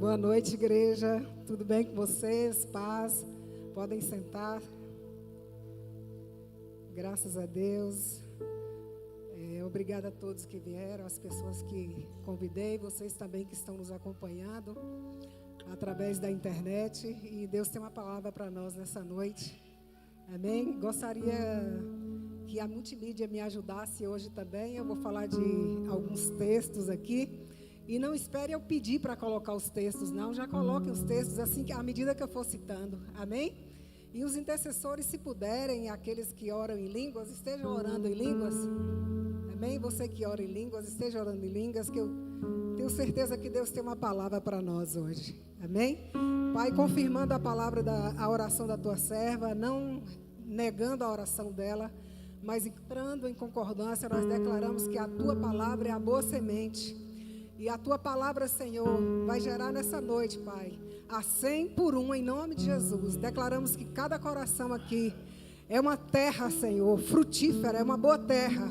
Boa noite, igreja. Tudo bem com vocês? Paz. Podem sentar. Graças a Deus. Obrigada a todos que vieram, as pessoas que convidei, vocês também que estão nos acompanhando através da internet. E Deus tem uma palavra para nós nessa noite. Amém? Gostaria que a multimídia me ajudasse hoje também. Eu vou falar de alguns textos aqui. E não espere eu pedir para colocar os textos, não. Já coloquem os textos assim, à medida que eu for citando. Amém? E os intercessores, se puderem, aqueles que oram em línguas, estejam orando em línguas. Amém? Você que ora em línguas, esteja orando em línguas, que eu tenho certeza que Deus tem uma palavra para nós hoje. Amém? Pai, confirmando a palavra a oração da tua serva, não negando a oração dela, mas entrando em concordância, nós declaramos que a tua palavra é a boa semente. E a tua palavra, Senhor, vai gerar nessa noite, Pai, a 100 por 1, em nome de Jesus. Declaramos que cada coração aqui é uma terra, Senhor, frutífera, é uma boa terra.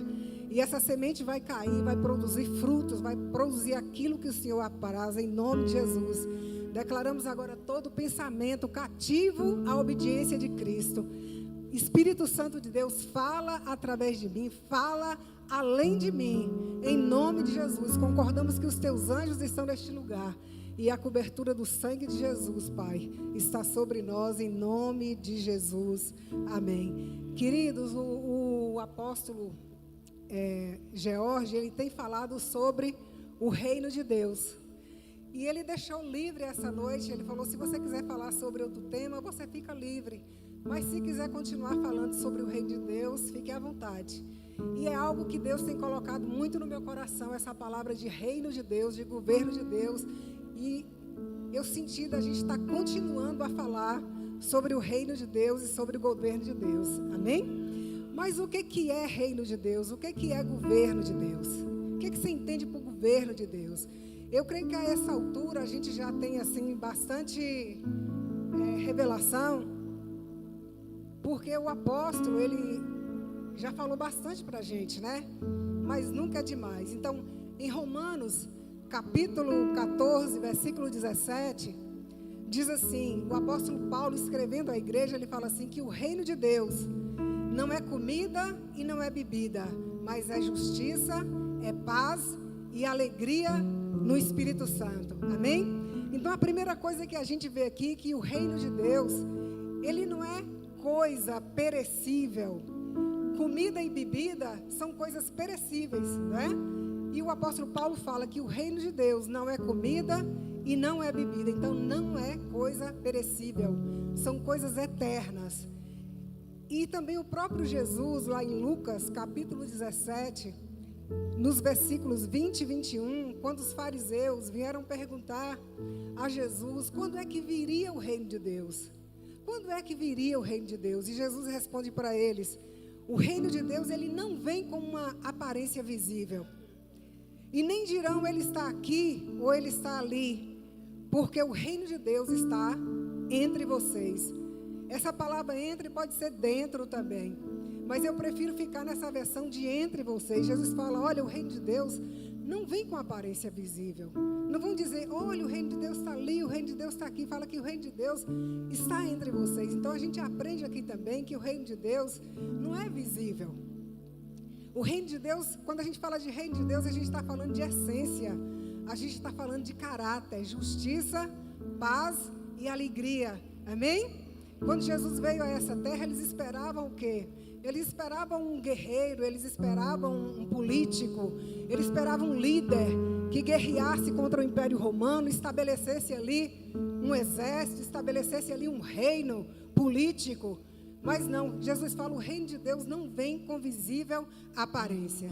E essa semente vai cair, vai produzir frutos, vai produzir aquilo que o Senhor apraz, em nome de Jesus. Declaramos agora todo pensamento cativo à obediência de Cristo. Espírito Santo de Deus, fala através de mim, fala além de mim, em nome de Jesus. Concordamos que os teus anjos estão neste lugar e a cobertura do sangue de Jesus, Pai, está sobre nós, em nome de Jesus. Amém. Queridos, o apóstolo George, ele tem falado sobre o reino de Deus. E ele deixou livre essa noite, ele falou, se você quiser falar sobre outro tema, você fica livre. Mas se quiser continuar falando sobre o reino de Deus, fique à vontade. E é algo que Deus tem colocado muito no meu coração, essa palavra de reino de Deus, de governo de Deus. E eu senti da gente estar continuando a falar sobre o reino de Deus e sobre o governo de Deus. Amém? Mas o que é reino de Deus? O que é governo de Deus? O que você entende por governo de Deus? Eu creio que a essa altura a gente já tem assim bastante revelação. Porque o apóstolo, ele já falou bastante para a gente, né? Mas nunca é demais. Então, em Romanos, capítulo 14, versículo 17, diz assim, o apóstolo Paulo escrevendo à igreja, ele fala assim, que o reino de Deus não é comida e não é bebida, mas é justiça, é paz e alegria no Espírito Santo. Amém? Então, a primeira coisa que a gente vê aqui, que o reino de Deus, ele não é coisa perecível. Comida e bebida são coisas perecíveis, né? E o apóstolo Paulo fala que o reino de Deus não é comida e não é bebida. Então não é coisa perecível, são coisas eternas. E também o próprio Jesus, lá em Lucas, capítulo 17, nos versículos 20 e 21, quando os fariseus vieram perguntar a Jesus, quando é que viria o reino de Deus? Quando é que viria o reino de Deus? E Jesus responde para eles, o reino de Deus, ele não vem com uma aparência visível. E nem dirão, ele está aqui ou ele está ali, porque o reino de Deus está entre vocês. Essa palavra entre pode ser dentro também, mas eu prefiro ficar nessa versão de entre vocês. Jesus fala, olha, o reino de Deus não vem com aparência visível. Não vão dizer, olha, o reino de Deus está ali, o reino de Deus está aqui. Fala que o reino de Deus está entre vocês. Então a gente aprende aqui também que o reino de Deus não é visível. O reino de Deus, quando a gente fala de reino de Deus, a gente está falando de essência. A gente está falando de caráter, justiça, paz e alegria. Amém? Quando Jesus veio a essa terra, eles esperavam o quê? Eles esperavam um guerreiro, eles esperavam um político, eles esperavam um líder que guerreasse contra o Império Romano, estabelecesse ali um exército, estabelecesse ali um reino político. Mas não, Jesus fala, o reino de Deus não vem com visível aparência.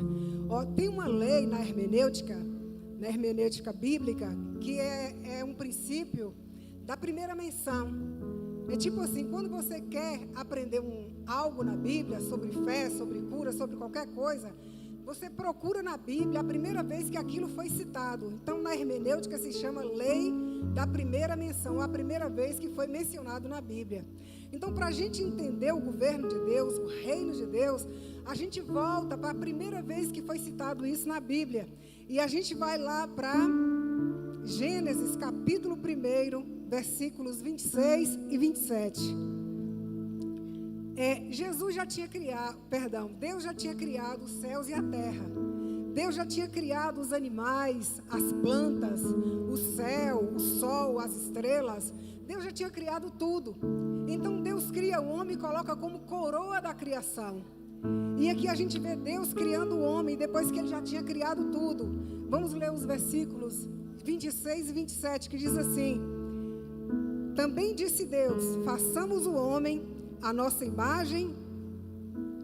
Tem uma lei na hermenêutica bíblica, que é um princípio da primeira menção. É tipo assim, quando você quer aprender algo na Bíblia, sobre fé, sobre cura, sobre qualquer coisa, você procura na Bíblia a primeira vez que aquilo foi citado. Então, na hermenêutica se chama lei da primeira menção, a primeira vez que foi mencionado na Bíblia. Então, para a gente entender o governo de Deus, o reino de Deus, a gente volta para a primeira vez que foi citado isso na Bíblia. E a gente vai lá para Gênesis capítulo 1, versículos 26 e 27. Deus já tinha criado os céus e a terra. Deus já tinha criado os animais, as plantas, o céu, o sol, as estrelas. Deus já tinha criado tudo. Então Deus cria o homem e coloca como coroa da criação. E aqui a gente vê Deus criando o homem depois que ele já tinha criado tudo. Vamos ler os versículos 26 e 27, que diz assim: também disse Deus: façamos o homem à nossa imagem,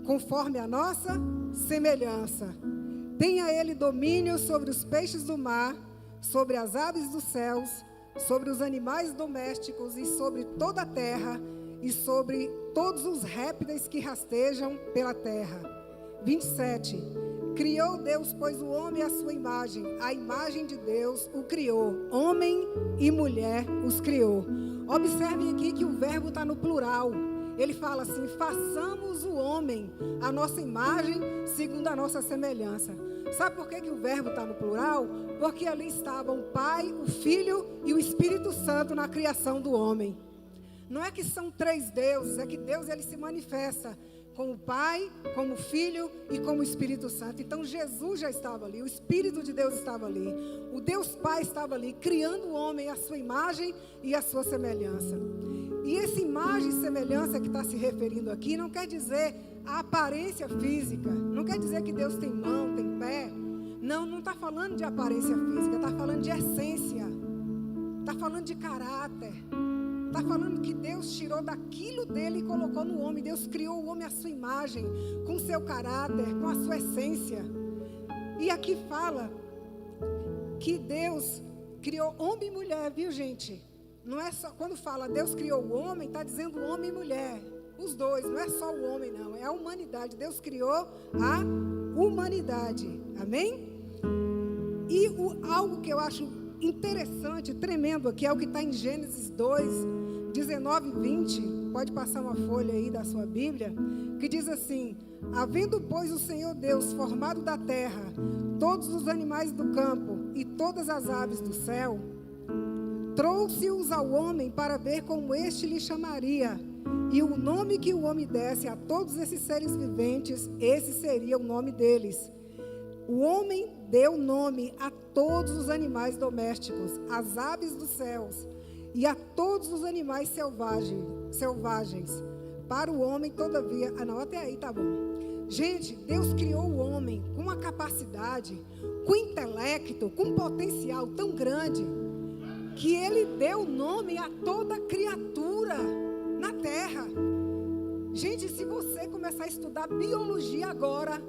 conforme a nossa semelhança. Tenha ele domínio sobre os peixes do mar, sobre as aves dos céus, sobre os animais domésticos e sobre toda a terra, e sobre todos os répteis que rastejam pela terra. 27. Criou Deus, pois, o homem à sua imagem, a imagem de Deus o criou, homem e mulher os criou. Observem aqui que o verbo está no plural. Ele fala assim: façamos o homem à nossa imagem, segundo a nossa semelhança. Sabe por que o verbo está no plural? Porque ali estavam o Pai, o Filho e o Espírito Santo na criação do homem. Não é que são três deuses, é que Deus ele se manifesta como o Pai, como o Filho e como o Espírito Santo. Então Jesus já estava ali, o Espírito de Deus estava ali, o Deus Pai estava ali, criando o homem à sua imagem e à sua semelhança. E essa imagem e semelhança que está se referindo aqui não quer dizer a aparência física, não quer dizer que Deus tem mão, tem pé. Não está falando de aparência física, está falando de essência, está falando de caráter. Está falando que Deus tirou daquilo dele e colocou no homem. Deus criou o homem à sua imagem, com o seu caráter, com a sua essência. E aqui fala que Deus criou homem e mulher, viu, gente? Não é só, quando fala Deus criou o homem, está dizendo homem e mulher. Os dois, não é só o homem, não. É a humanidade. Deus criou a humanidade. Amém? E algo que eu acho interessante, tremendo aqui, é o que está em Gênesis 2, 19 e 20, pode passar uma folha aí da sua Bíblia, que diz assim: havendo, pois, o Senhor Deus formado da terra todos os animais do campo e todas as aves do céu, trouxe-os ao homem para ver como este lhe chamaria, e o nome que o homem desse a todos esses seres viventes, esse seria o nome deles. O homem deu nome a todos os animais domésticos, às aves dos céus e a todos os animais selvagens. Para o homem, todavia... até aí tá bom. Gente, Deus criou o homem com uma capacidade, com intelecto, com um potencial tão grande, que ele deu nome a toda criatura na terra. Gente, se você começar a estudar biologia agora,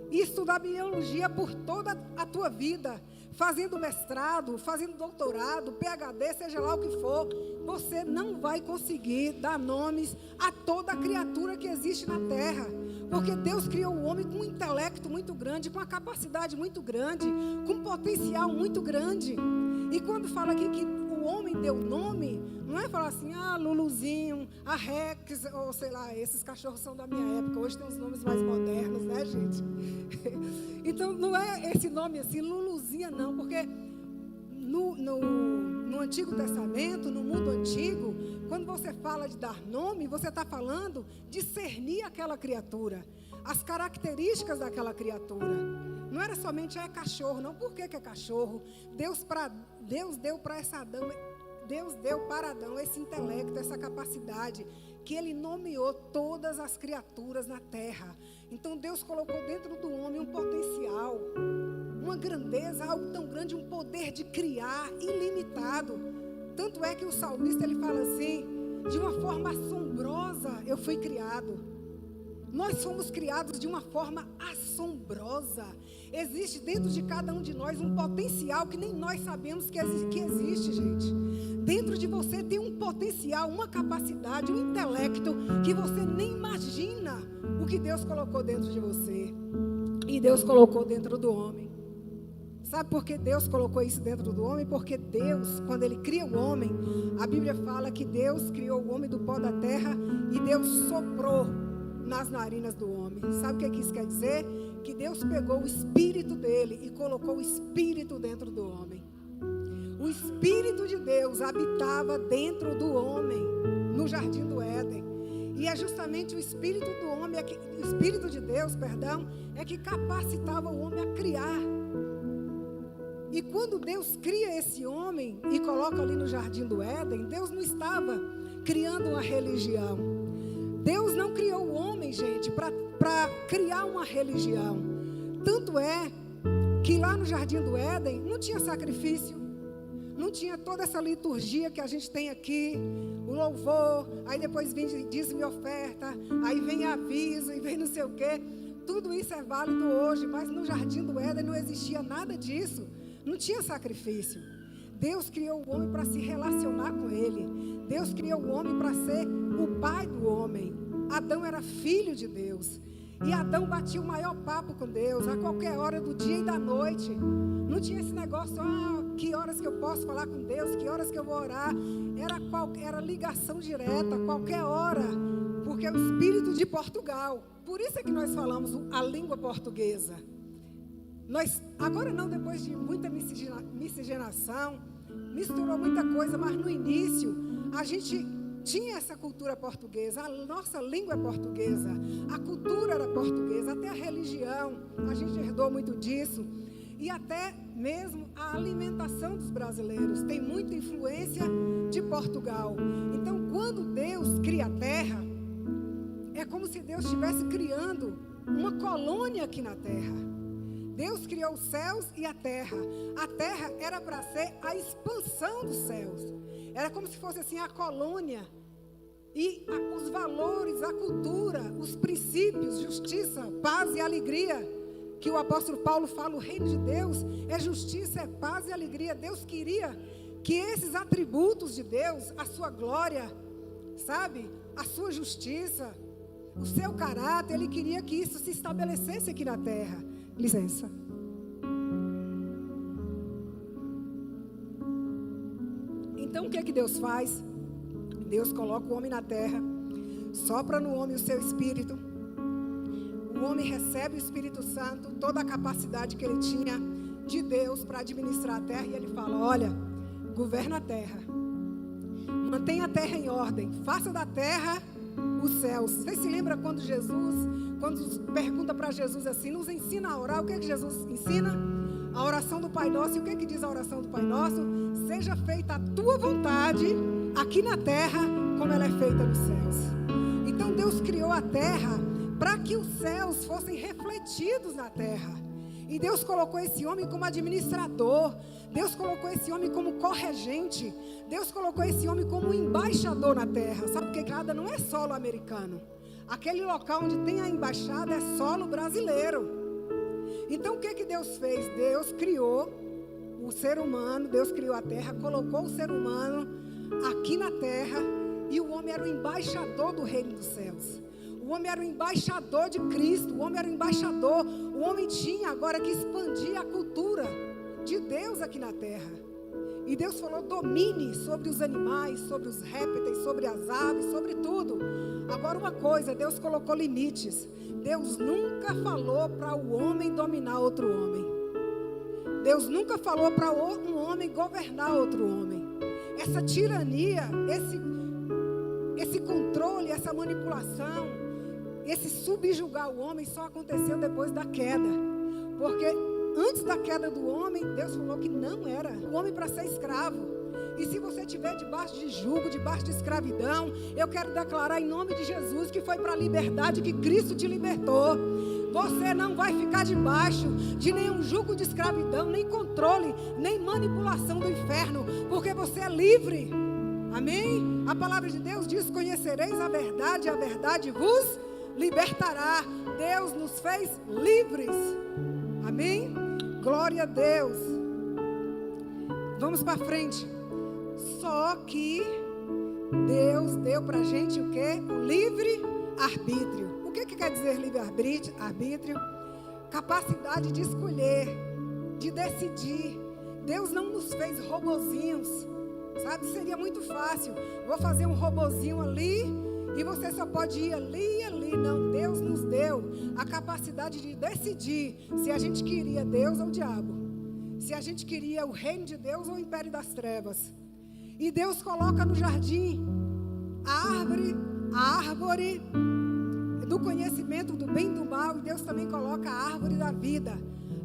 e estudar biologia por toda a tua vida, fazendo mestrado, fazendo doutorado, PhD, seja lá o que for, você não vai conseguir dar nomes a toda criatura que existe na terra, porque Deus criou o homem com um intelecto muito grande, com uma capacidade muito grande, com um potencial muito grande. E quando fala aqui que o homem deu nome, não é falar assim, Luluzinho, a Rex, ou sei lá, esses cachorros são da minha época, hoje tem uns nomes mais modernos, né, gente? Então, não é esse nome assim, Luluzinha, não, porque no Antigo Testamento, no mundo antigo, quando você fala de dar nome, você está falando de discernir aquela criatura, as características daquela criatura. Não era somente cachorro, não. Por que é cachorro? Deus deu para Adão esse intelecto, essa capacidade, que ele nomeou todas as criaturas na terra. Então Deus colocou dentro do homem um potencial, uma grandeza, algo tão grande, um poder de criar ilimitado. Tanto é que o salmista ele fala assim: de uma forma assombrosa eu fui criado. Nós fomos criados de uma forma assombrosa. Existe dentro de cada um de nós um potencial que nem nós sabemos que existe, gente. Dentro de você tem um potencial, uma capacidade, um intelecto que você nem imagina o que Deus colocou dentro de você. E Deus colocou dentro do homem. Sabe por que Deus colocou isso dentro do homem? Porque Deus, quando Ele cria o homem, a Bíblia fala que Deus criou o homem do pó da terra e Deus soprou nas narinas do homem. Sabe o que isso quer dizer? Que Deus pegou o espírito dele e colocou o espírito dentro do homem. O Espírito de Deus habitava dentro do homem, no jardim do Éden. E é justamente o Espírito do homem, o Espírito de Deus, é que capacitava o homem a criar. E quando Deus cria esse homem e coloca ali no jardim do Éden, Deus não estava criando uma religião. Deus não criou o homem, gente, para criar uma religião. Tanto é que lá no jardim do Éden não tinha sacrifício, não tinha toda essa liturgia que a gente tem aqui, o louvor, aí depois vem dízimo e oferta, aí vem aviso e vem não sei o quê. Tudo isso é válido hoje, mas no jardim do Éden não existia nada disso. Não tinha sacrifício. Deus criou o homem para se relacionar com ele. Deus criou o homem para ser o pai do homem. Adão era filho de Deus. E Adão batia o maior papo com Deus, a qualquer hora do dia e da noite. Não tinha esse negócio, que horas que eu posso falar com Deus, que horas que eu vou orar. Era ligação direta, qualquer hora. Porque é o espírito de Portugal. Por isso é que nós falamos a língua portuguesa. Agora não, depois de muita miscigenação, misturou muita coisa, mas no início a gente tinha essa cultura portuguesa, a nossa língua é portuguesa, a cultura era portuguesa, até a religião, a gente herdou muito disso, e até mesmo a alimentação dos brasileiros tem muita influência de Portugal. Então, quando Deus cria a terra, é como se Deus estivesse criando uma colônia aqui na terra. Deus criou os céus e a terra. A terra era para ser a expansão dos céus. Era como se fosse assim a colônia. E os valores, a cultura, os princípios, justiça, paz e alegria, que o apóstolo Paulo fala, o reino de Deus é justiça, é paz e alegria. Deus queria que esses atributos de Deus, a sua glória, sabe? A sua justiça, o seu caráter, Ele queria que isso se estabelecesse aqui na terra. Licença. Então o que é que Deus faz? Deus coloca o homem na terra, sopra no homem o seu espírito. O homem recebe o Espírito Santo, toda a capacidade que ele tinha de Deus para administrar a terra. E ele fala, olha, governa a terra, mantenha a terra em ordem, faça da terra os céus. Vocês se lembram quando pergunta para Jesus assim, nos ensina a orar? O que é que Jesus ensina? A oração do Pai Nosso. E o que é que diz a oração do Pai Nosso? Seja feita a tua vontade aqui na terra, como ela é feita nos céus. Então Deus criou a terra para que os céus fossem refletidos na terra. E Deus colocou esse homem como administrador. Deus colocou esse homem como corregente. Deus colocou esse homem como embaixador na terra. Sabe porque cada não é solo americano. Aquele local onde tem a embaixada é solo brasileiro. Então o que que Deus fez? Deus criou o ser humano, Deus criou a terra, colocou o ser humano aqui na terra. E o homem era o embaixador do reino dos céus. O homem era o embaixador de Cristo. O homem era o embaixador. O homem tinha agora que expandir a cultura de Deus aqui na terra. E Deus falou, domine sobre os animais, sobre os répteis, sobre as aves, sobre tudo. Agora uma coisa, Deus colocou limites. Deus nunca falou para o homem dominar outro homem. Deus nunca falou para um homem governar outro homem. Essa tirania, esse controle, essa manipulação, esse subjugar o homem só aconteceu depois da queda. Porque antes da queda do homem, Deus falou que não era o homem para ser escravo. E se você estiver debaixo de jugo, debaixo de escravidão, eu quero declarar em nome de Jesus que foi para a liberdade que Cristo te libertou. Você não vai ficar debaixo de nenhum jugo de escravidão, nem controle, nem manipulação do inferno, porque você é livre. Amém? A palavra de Deus diz, conhecereis a verdade vos libertará. Deus nos fez livres. Amém? Glória a Deus. Vamos para frente. Só que Deus deu para a gente o quê? O livre arbítrio. O que quer dizer livre arbítrio? Capacidade de escolher, de decidir. Deus não nos fez robozinhos, sabe? Seria muito fácil. Vou fazer um robozinho ali e você só pode ir ali e ali. Não, Deus nos deu a capacidade de decidir se a gente queria Deus ou o diabo. Se a a gente queria o reino de Deus ou o império das trevas. E Deus coloca no jardim a árvore do conhecimento do bem e do mal, e Deus também coloca a árvore da vida.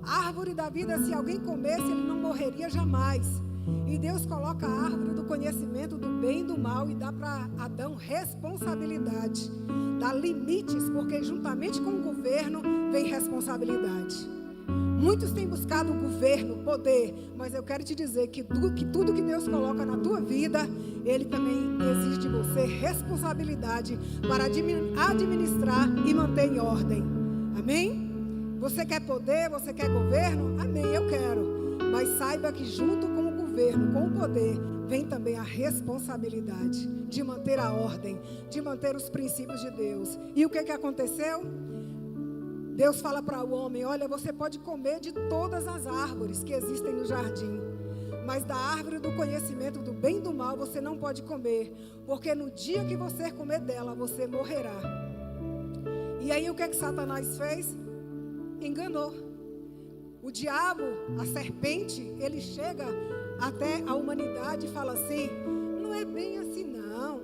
A árvore da vida, se alguém comesse, ele não morreria jamais. E Deus coloca a árvore do conhecimento do bem e do mal e dá para Adão responsabilidade, dá limites, porque juntamente com o governo vem responsabilidade. Muitos têm buscado o governo, poder, mas eu quero te dizer que tudo que Deus coloca na tua vida, Ele também exige de você responsabilidade para administrar e manter em ordem. Amém? Você quer poder, você quer governo? Amém, eu quero. Mas saiba que junto com o governo, com o poder, vem também a responsabilidade de manter a ordem, de manter os princípios de Deus. E o que aconteceu? Deus fala para o homem: olha, você pode comer de todas as árvores que existem no jardim, mas da árvore do conhecimento do bem e do mal você não pode comer, porque no dia que você comer dela, você morrerá. E aí o que Satanás fez? Enganou. O diabo, a serpente, ele chega até a humanidade e fala assim: não é bem assim não.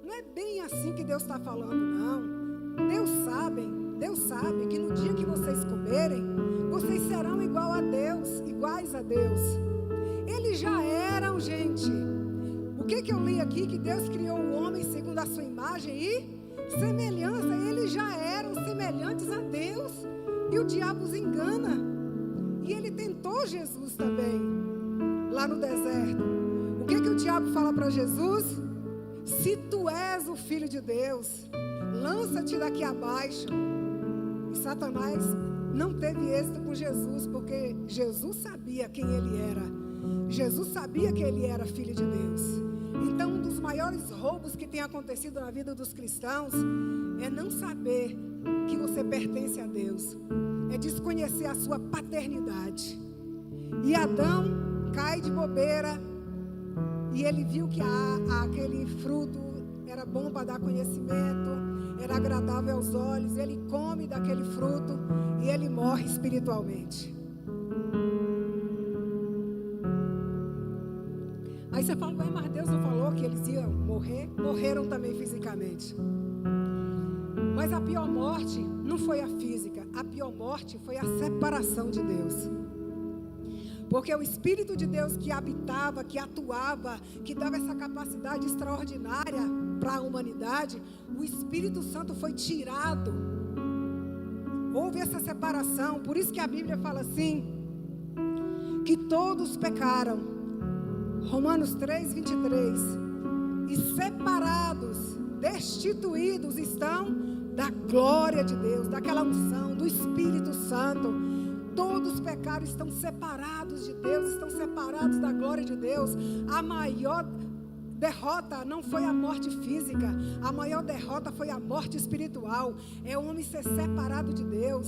Não é bem assim que Deus está falando não. Deus sabe que no dia que vocês comerem, vocês serão iguais a Deus. Eles já eram, gente. O que eu li aqui? Que Deus criou o homem segundo a sua imagem e semelhança. Eles já eram semelhantes a Deus. E o diabo os engana. E ele tentou Jesus também, lá no deserto. O que o diabo fala para Jesus? Se tu és o Filho de Deus, lança-te daqui abaixo. E Satanás não teve êxito com Jesus, porque Jesus sabia quem ele era. Jesus sabia que ele era Filho de Deus. Então, um dos maiores roubos que tem acontecido na vida dos cristãos é não saber que você pertence a Deus. É desconhecer a sua paternidade. E Adão cai de bobeira e ele viu que aquele fruto era bom para dar conhecimento, era agradável aos olhos. Ele come daquele fruto e ele morre espiritualmente. Aí você fala: mas Deus não falou que eles iam morrer? Morreram também fisicamente. Mas a pior morte não foi a física. A pior morte foi a separação de Deus. Porque o Espírito de Deus que habitava, que atuava, que dava essa capacidade extraordinária para a humanidade, o Espírito Santo foi tirado. Houve essa separação. Por isso que a Bíblia fala assim, que todos pecaram. Romanos 3:23. E separados, destituídos estão da glória de Deus, daquela unção, do Espírito Santo. Todos pecaram, estão separados de Deus, estão separados da glória de Deus. A maior derrota não foi a morte física, a maior derrota foi a morte espiritual. É o homem ser separado de Deus,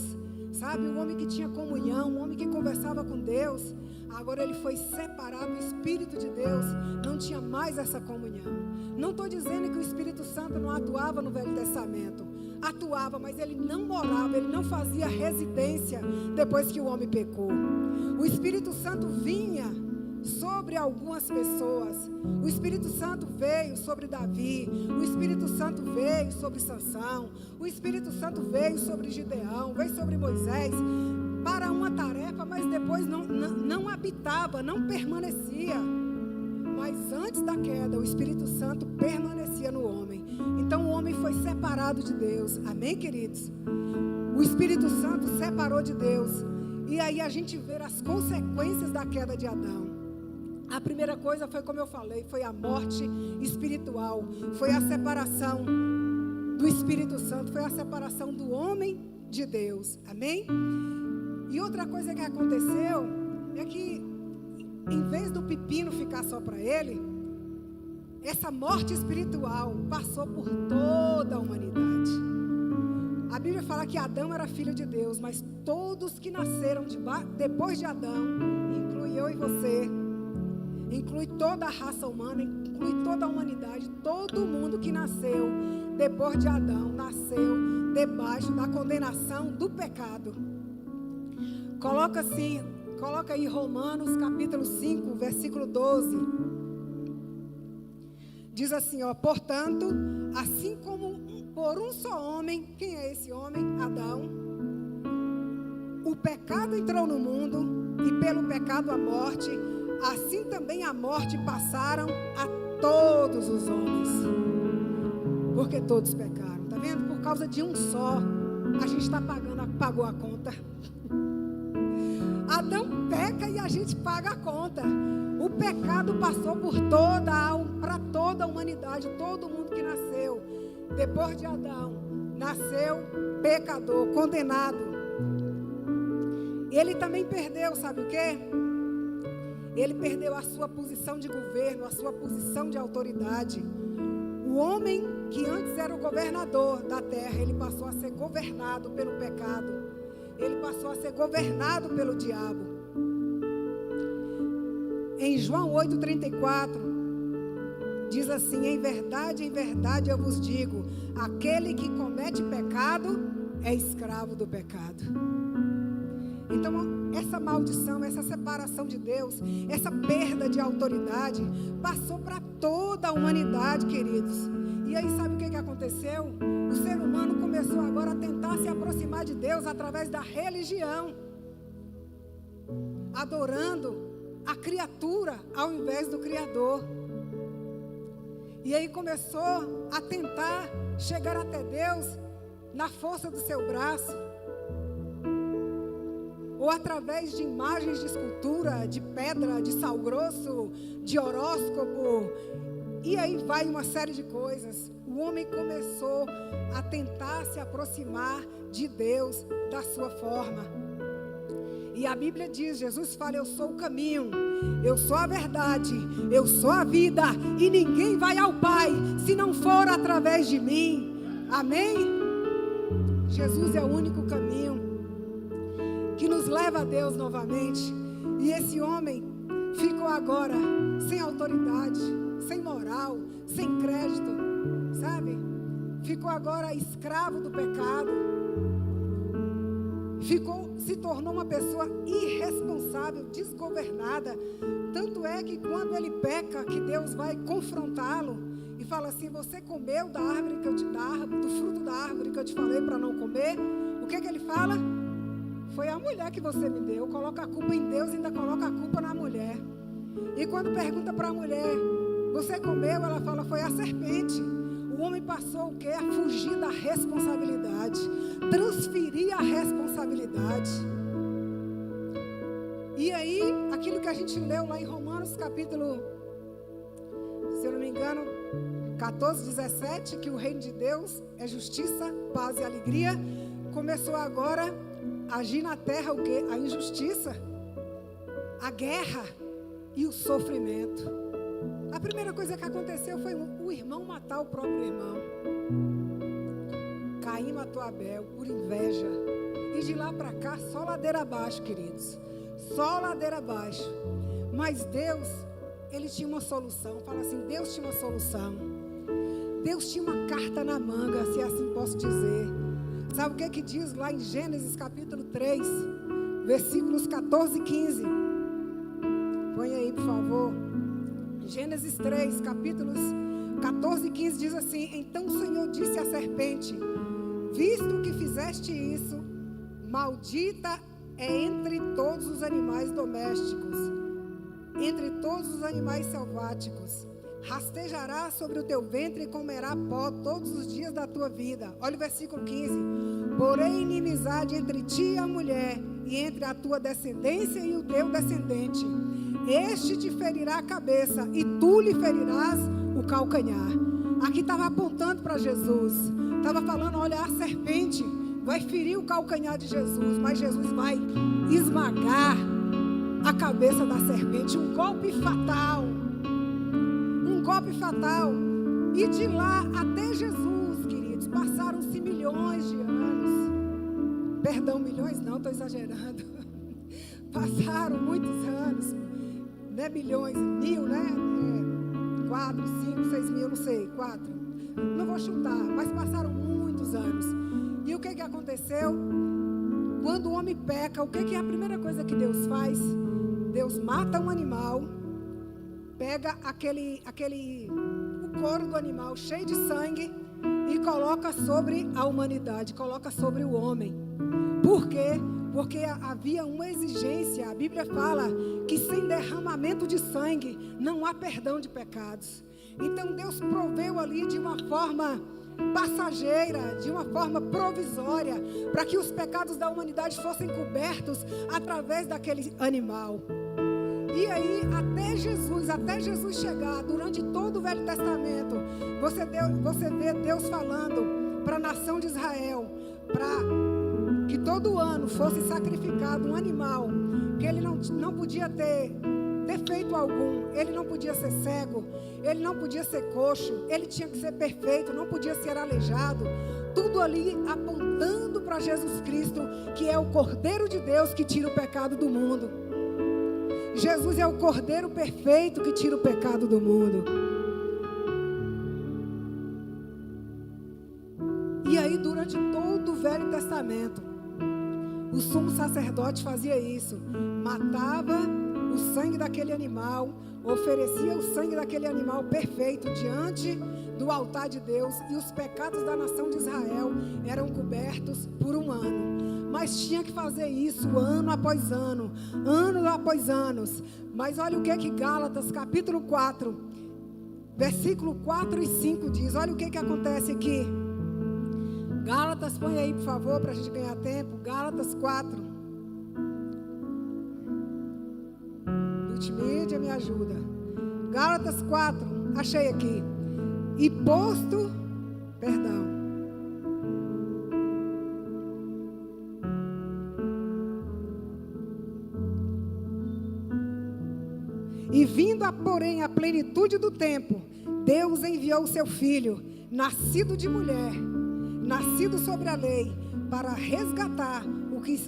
sabe? O homem que tinha comunhão, o homem que conversava com Deus, agora ele foi separado. O Espírito de Deus não tinha mais essa comunhão. Não estou dizendo que o Espírito Santo não atuava no Velho Testamento. Atuava, mas ele não morava, ele não fazia residência depois que o homem pecou. O Espírito Santo vinha sobre algumas pessoas. O Espírito Santo veio sobre Davi. O Espírito Santo veio sobre Sansão. O Espírito Santo veio sobre Gideão, veio sobre Moisés, para uma tarefa, mas depois não habitava, não permanecia. Mas antes da queda, o Espírito Santo permanecia no homem. Então o homem foi separado de Deus. Amém, queridos? O Espírito Santo separou de Deus. E aí a gente vê as consequências da queda de Adão. A primeira coisa foi, como eu falei, foi a morte espiritual. Foi a separação do Espírito Santo. Foi a separação do homem de Deus. Amém? E outra coisa que aconteceu é que, em vez do pepino ficar só para ele, essa morte espiritual passou por toda a humanidade. A Bíblia fala que Adão era filho de Deus, mas todos que nasceram depois de Adão, inclui eu e você, inclui toda a raça humana, inclui toda a humanidade, todo mundo que nasceu depois de Adão, nasceu debaixo da condenação do pecado. Coloca assim, Coloca aí Romanos capítulo 5, versículo 12. Diz assim, ó: portanto, assim como por um só homem, quem é esse homem? Adão. O pecado entrou no mundo e pelo pecado a morte, assim também a morte passaram a todos os homens. Porque todos pecaram, tá vendo? Por causa de um só, a gente pagou a conta. Adão peca e a gente paga a conta. O pecado passou para toda a humanidade, todo mundo que nasceu. Depois de Adão, nasceu pecador, condenado. Ele também perdeu, sabe o quê? Ele perdeu a sua posição de governo, a sua posição de autoridade. O homem que antes era o governador da terra, ele passou a ser governado pelo pecado. Ele passou a ser governado pelo diabo. Em João 8,34, diz assim: em verdade eu vos digo, aquele que comete pecado é escravo do pecado. Então, essa maldição, essa separação de Deus, essa perda de autoridade, passou para toda a humanidade, queridos. E aí, sabe o que aconteceu? O ser humano começou agora a tentar se aproximar de Deus através da religião, adorando a criatura ao invés do Criador. E aí começou a tentar chegar até Deus na força do seu braço, ou através de imagens de escultura, de pedra, de sal grosso, de horóscopo. E aí vai uma série de coisas. O homem começou a tentar se aproximar de Deus da sua forma. E a Bíblia diz, Jesus fala: eu sou o caminho, eu sou a verdade, eu sou a vida, e ninguém vai ao Pai se não for através de mim. Amém? Jesus é o único caminho que nos leva a Deus novamente. E esse homem ficou agora sem autoridade, sem moral, sem crédito, sabe? Ficou agora escravo do pecado. Se tornou uma pessoa irresponsável, desgovernada. Tanto é que quando ele peca, que Deus vai confrontá-lo e fala assim: você comeu da árvore do fruto da árvore que eu te falei para não comer? O que ele fala? Foi a mulher que você me deu. Coloca a culpa em Deus e ainda coloca a culpa na mulher. E quando pergunta para a mulher: você comeu? Ela fala: foi a serpente. O homem passou o quê? A fugir da responsabilidade, transferir a responsabilidade. E aí, aquilo que a gente leu lá em Romanos capítulo, se eu não me engano, 14, 17, que o reino de Deus é justiça, paz e alegria, começou agora a agir na terra o quê? A injustiça, a guerra e o sofrimento. A primeira coisa que aconteceu foi o irmão matar o próprio irmão. Caim matou Abel por inveja. E de lá para cá, só ladeira abaixo, queridos. Só ladeira abaixo. Mas Deus, Ele tinha uma solução. Fala assim, Deus tinha uma solução. Deus tinha uma carta na manga, se assim posso dizer. Sabe o que diz lá em Gênesis capítulo 3, versículos 14 e 15? Põe aí, por favor. Gênesis 3, capítulos 14 e 15 diz assim: então o Senhor disse à serpente: visto que fizeste isso, maldita é entre todos os animais domésticos, entre todos os animais selváticos. Rastejará sobre o teu ventre e comerá pó todos os dias da tua vida. Olha o versículo 15. Porém inimizade entre ti e a mulher, e entre a tua descendência e o teu descendente. Este te ferirá a cabeça, e tu lhe ferirás o calcanhar. Aqui estava apontando para Jesus. Estava falando, olha, a serpente vai ferir o calcanhar de Jesus, mas Jesus vai esmagar a cabeça da serpente. Um golpe fatal. Um golpe fatal. E de lá até Jesus, queridos, passaram-se milhões de anos. Perdão, milhões não, estou exagerando. Passaram muitos anos. Não é bilhões, mil, né? 4, 5, 6 mil, não sei, 4. Não vou chutar, mas passaram muitos anos. E o que aconteceu? quando o homem peca, o que é a primeira coisa que Deus faz? Deus mata um animal, pega o couro do animal cheio de sangue e coloca sobre a humanidade, coloca sobre o homem. Por quê? Porque havia uma exigência. A Bíblia fala que sem derramamento de sangue não há perdão de pecados. Então Deus proveu ali de uma forma passageira, de uma forma provisória, para que os pecados da humanidade fossem cobertos através daquele animal. E aí, até Jesus chegar, durante todo o Velho Testamento, você vê Deus falando para a nação de Israel, para que todo ano fosse sacrificado um animal, que ele não podia ter defeito algum, ele não podia ser cego, ele não podia ser coxo, ele tinha que ser perfeito, não podia ser aleijado, tudo ali apontando para Jesus Cristo, que é o Cordeiro de Deus que tira o pecado do mundo. Jesus é o Cordeiro perfeito que tira o pecado do mundo. E aí, durante todo o Velho Testamento, o sumo sacerdote fazia isso, matava o sangue daquele animal, oferecia o sangue daquele animal perfeito diante do altar de Deus, e os pecados da nação de Israel eram cobertos por um ano. Mas tinha que fazer isso ano após ano, ano após anos. Mas olha o que Gálatas capítulo 4, versículo 4 e 5 diz. Olha o que acontece aqui. Gálatas, põe aí por favor, para a gente ganhar tempo. Gálatas 4. Multimídia, me ajuda. Gálatas 4, achei aqui. E posto, perdão. E vindo porém a plenitude do tempo, Deus enviou o seu Filho, nascido de mulher, nascido sobre a lei, para resgatar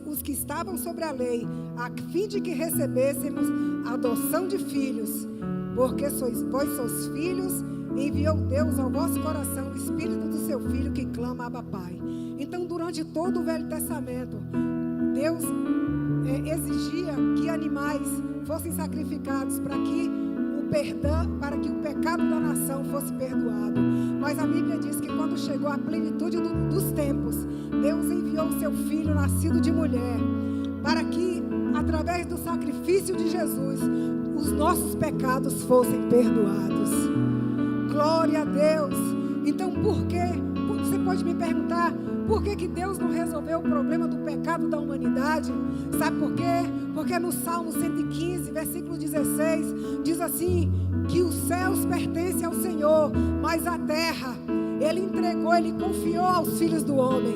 os que estavam sobre a lei, a fim de que recebêssemos a adoção de filhos. Porque vós sois filhos, enviou Deus ao vosso coração o Espírito do seu Filho que clama Abba Pai. Então, durante todo o Velho Testamento, Deus exigia que animais fossem sacrificados para que o pecado da nação fosse perdoado. Mas a Bíblia diz que quando chegou a plenitude dos tempos, Deus enviou o seu Filho nascido de mulher, para que através do sacrifício de Jesus os nossos pecados fossem perdoados. Glória a Deus. Então por quê? Você pode me perguntar, por que Deus não resolveu o problema do pecado da humanidade? Sabe por quê? Porque no Salmo 115, versículo 16, diz assim, que os céus pertencem ao Senhor, mas a terra, Ele confiou aos filhos do homem.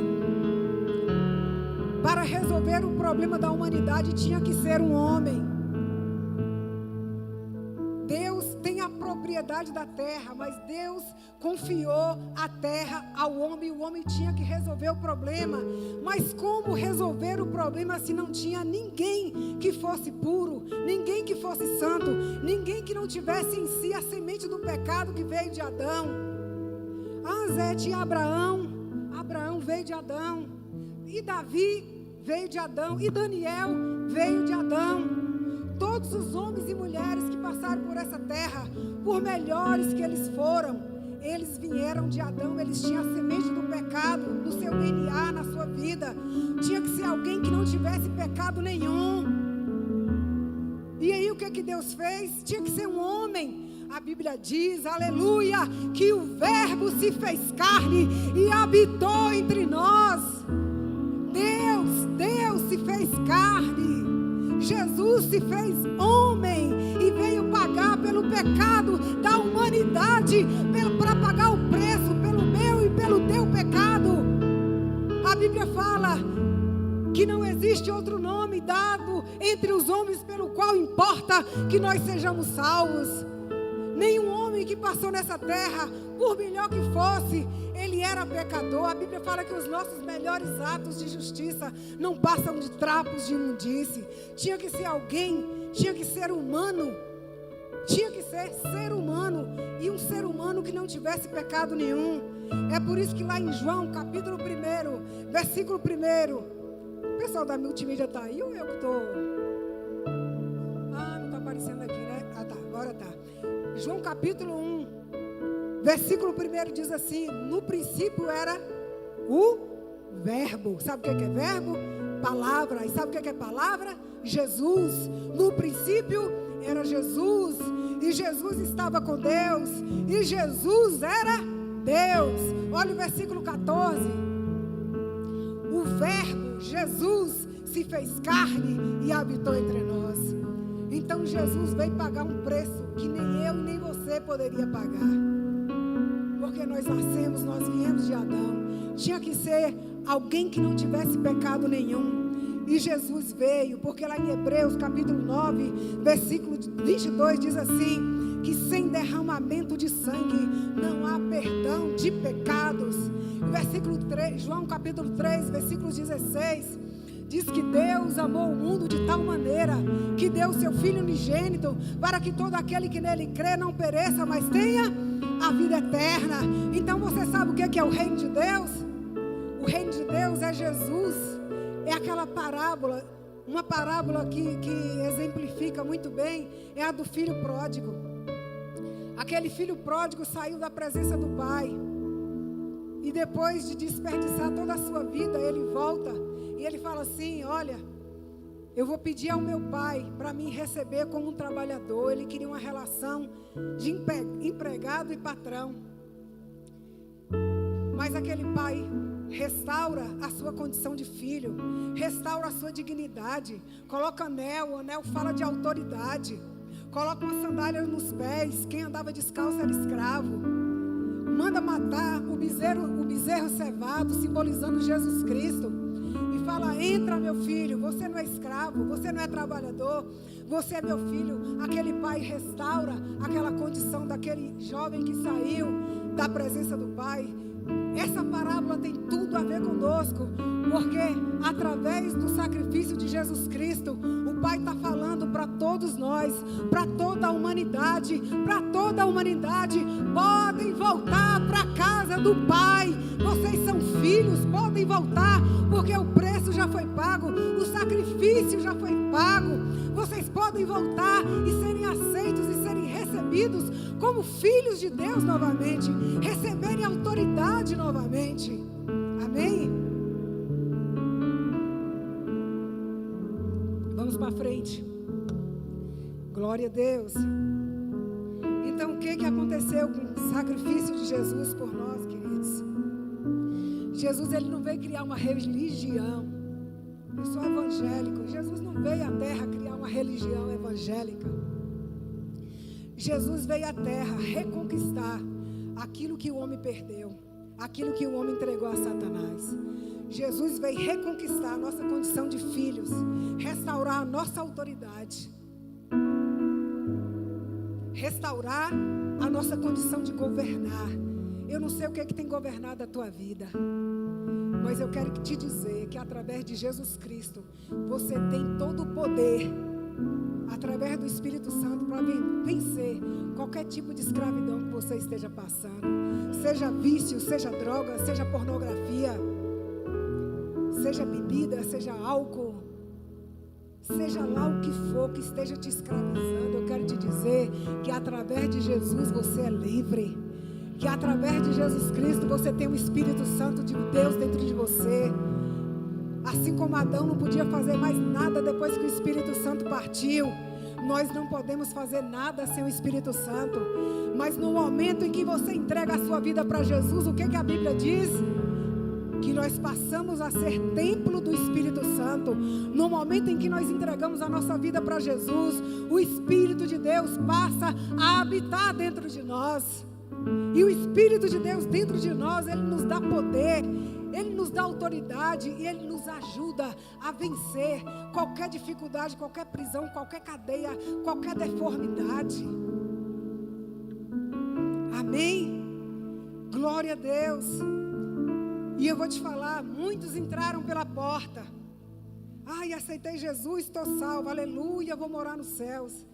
Para resolver o problema da humanidade, tinha que ser um homem. Deus tem a propriedade da terra, mas Deus confiou a terra ao homem, e o homem tinha que resolver o problema. Mas como resolver o problema se não tinha ninguém que fosse puro, ninguém que fosse santo, ninguém que não tivesse em si a semente do pecado que veio de Adão? Zé, tinha Abraão veio de Adão, e Davi veio de Adão, e Daniel veio de Adão. Todos os homens e mulheres que passaram por essa terra, por melhores que eles foram, eles vieram de Adão, eles tinham a semente do pecado no seu DNA, na sua vida. Tinha que ser alguém que não tivesse pecado nenhum. E aí o que Deus fez? Tinha que ser um homem. A Bíblia diz, aleluia, que o Verbo se fez carne e habitou entre nós. Deus se fez carne. Jesus se fez homem e veio pagar pelo pecado da humanidade, para pagar o preço pelo meu e pelo teu pecado. A Bíblia fala que não existe outro nome dado entre os homens pelo qual importa que nós sejamos salvos. Nenhum homem que passou nessa terra, por melhor que fosse, ele era pecador. A Bíblia fala que os nossos melhores atos de justiça não passam de trapos de imundície. Tinha que ser alguém, tinha que ser humano, tinha que ser ser humano, e um ser humano que não tivesse pecado nenhum. É por isso que lá em João capítulo 1, versículo 1, pessoal da multimídia está aí ou eu que estou? Ah, não está aparecendo aqui, né? Ah, tá, agora tá. João capítulo 1, versículo 1 diz assim: no princípio era o verbo. Sabe o que é verbo? Palavra. E sabe o que é palavra? Jesus. No princípio era Jesus. E Jesus estava com Deus. E Jesus era Deus. Olha o versículo 14. O verbo, Jesus, se fez carne e habitou entre nós. Então Jesus veio pagar um preço que nem eu nem você poderia pagar. Porque nós nascemos, nós viemos de Adão. Tinha que ser alguém que não tivesse pecado nenhum. E Jesus veio, porque lá em Hebreus capítulo 9, versículo 22 diz assim, que sem derramamento de sangue não há perdão de pecados. Versículo 3, João capítulo 3, versículo 16, diz que Deus amou o mundo de tal maneira que deu seu Filho unigênito para que todo aquele que nele crê não pereça, mas tenha a vida eterna. Então você sabe o que é o reino de Deus? O reino de Deus é Jesus. É aquela parábola, uma parábola que exemplifica muito bem, é a do filho pródigo. Aquele filho pródigo saiu da presença do pai. E depois de desperdiçar toda a sua vida, ele volta e ele fala assim: olha, eu vou pedir ao meu pai para me receber como um trabalhador. Ele queria uma relação de empregado e patrão. Mas aquele pai restaura a sua condição de filho, restaura a sua dignidade, coloca anel, o anel fala de autoridade, coloca uma sandália nos pés, quem andava descalço era escravo, manda matar o bezerro cevado, simbolizando Jesus Cristo, e fala: entra meu filho, você não é escravo, você não é trabalhador, você é meu filho. Aquele pai restaura aquela condição daquele jovem que saiu da presença do pai. Essa parábola tem tudo a ver conosco, porque através do sacrifício de Jesus Cristo, o Pai está falando para todos nós, para toda a humanidade, podem voltar para a casa do Pai. Vocês são filhos, podem voltar, porque o preço já foi pago, o sacrifício já foi pago. Vocês podem voltar e serem aceitos e serem recebidos como filhos de Deus novamente, receberem autoridade novamente. Amém? Vamos para frente. Glória a Deus. Então, o que aconteceu com o sacrifício de Jesus por nós, queridos? Jesus, ele não veio criar uma religião. Eu sou evangélico. Jesus não veio à terra criar uma religião evangélica. Jesus veio à terra reconquistar aquilo que o homem perdeu, aquilo que o homem entregou a Satanás. Jesus veio reconquistar a nossa condição de filhos, restaurar a nossa autoridade, restaurar a nossa condição de governar. Eu não sei o que tem governado a tua vida, mas eu quero te dizer que através de Jesus Cristo, você tem todo o poder, através do Espírito Santo, para vencer qualquer tipo de escravidão que você esteja passando. Seja vício, seja droga, seja pornografia, seja bebida, seja álcool, seja lá o que for que esteja te escravizando. Eu quero te dizer que através de Jesus você é livre. Que através de Jesus Cristo você tem o Espírito Santo de Deus dentro de você. Assim como Adão não podia fazer mais nada depois que o Espírito Santo partiu, nós não podemos fazer nada sem o Espírito Santo. Mas no momento em que você entrega a sua vida para Jesus, o que a Bíblia diz? Que nós passamos a ser templo do Espírito Santo. No momento em que nós entregamos a nossa vida para Jesus, o Espírito de Deus passa a habitar dentro de nós. E o Espírito de Deus dentro de nós, ele nos dá poder, ele nos dá autoridade e ele nos ajuda a vencer qualquer dificuldade, qualquer prisão, qualquer cadeia, qualquer deformidade. Amém? Glória a Deus. E eu vou te falar, muitos entraram pela porta. Ai, aceitei Jesus, estou salvo, aleluia, vou morar nos céus.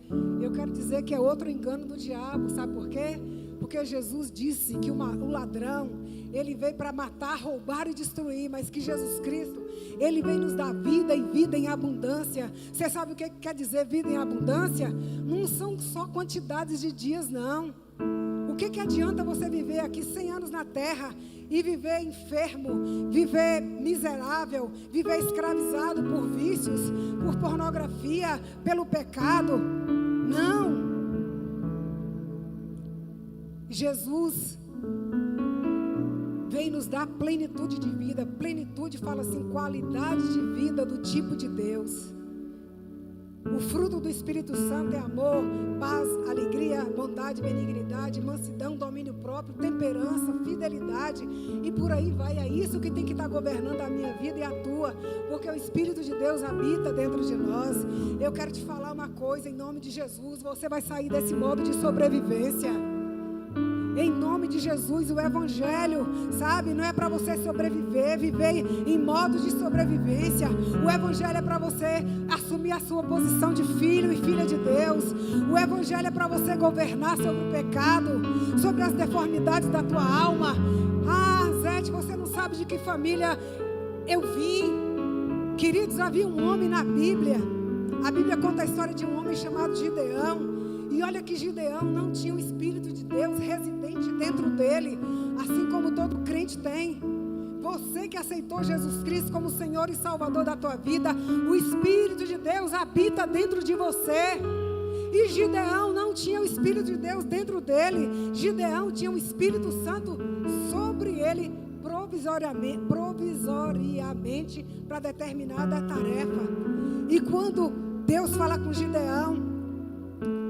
Eu quero dizer que é outro engano do diabo, sabe por quê? Porque Jesus disse que o ladrão, ele veio para matar, roubar e destruir, mas que Jesus Cristo, ele vem nos dar vida e vida em abundância. Você sabe o que quer dizer vida em abundância? Não são só quantidades de dias, não. O que adianta você viver aqui 100 anos na terra e viver enfermo, viver miserável, viver escravizado por vícios, por pornografia, pelo pecado? Não. Jesus vem nos dar plenitude de vida. Plenitude fala assim, qualidade de vida do tipo de Deus. O fruto do Espírito Santo é amor, paz, alegria, bondade, benignidade, mansidão, domínio próprio, temperança, fidelidade, e por aí vai. É isso que tem que estar governando a minha vida e a tua, porque o Espírito de Deus habita dentro de nós. Eu quero te falar uma coisa, em nome de Jesus, você vai sair desse modo de sobrevivência. Em nome de Jesus, o Evangelho, sabe, não é para você sobreviver, viver em modo de sobrevivência. O Evangelho é para você assumir a sua posição de filho e filha de Deus. O Evangelho é para você governar sobre o pecado, sobre as deformidades da tua alma. Ah, Zete, você não sabe de que família eu vim. Queridos, havia um homem na Bíblia. A Bíblia conta a história de um homem chamado Gideão. E olha que Gideão não tinha o Espírito de Deus residente dentro dele, assim como todo crente tem. Você que aceitou Jesus Cristo como Senhor e Salvador da tua vida, o Espírito de Deus habita dentro de você. E Gideão não tinha o Espírito de Deus dentro dele. Gideão tinha o Espírito Santo sobre ele provisoriamente para determinada tarefa. E quando Deus fala com Gideão,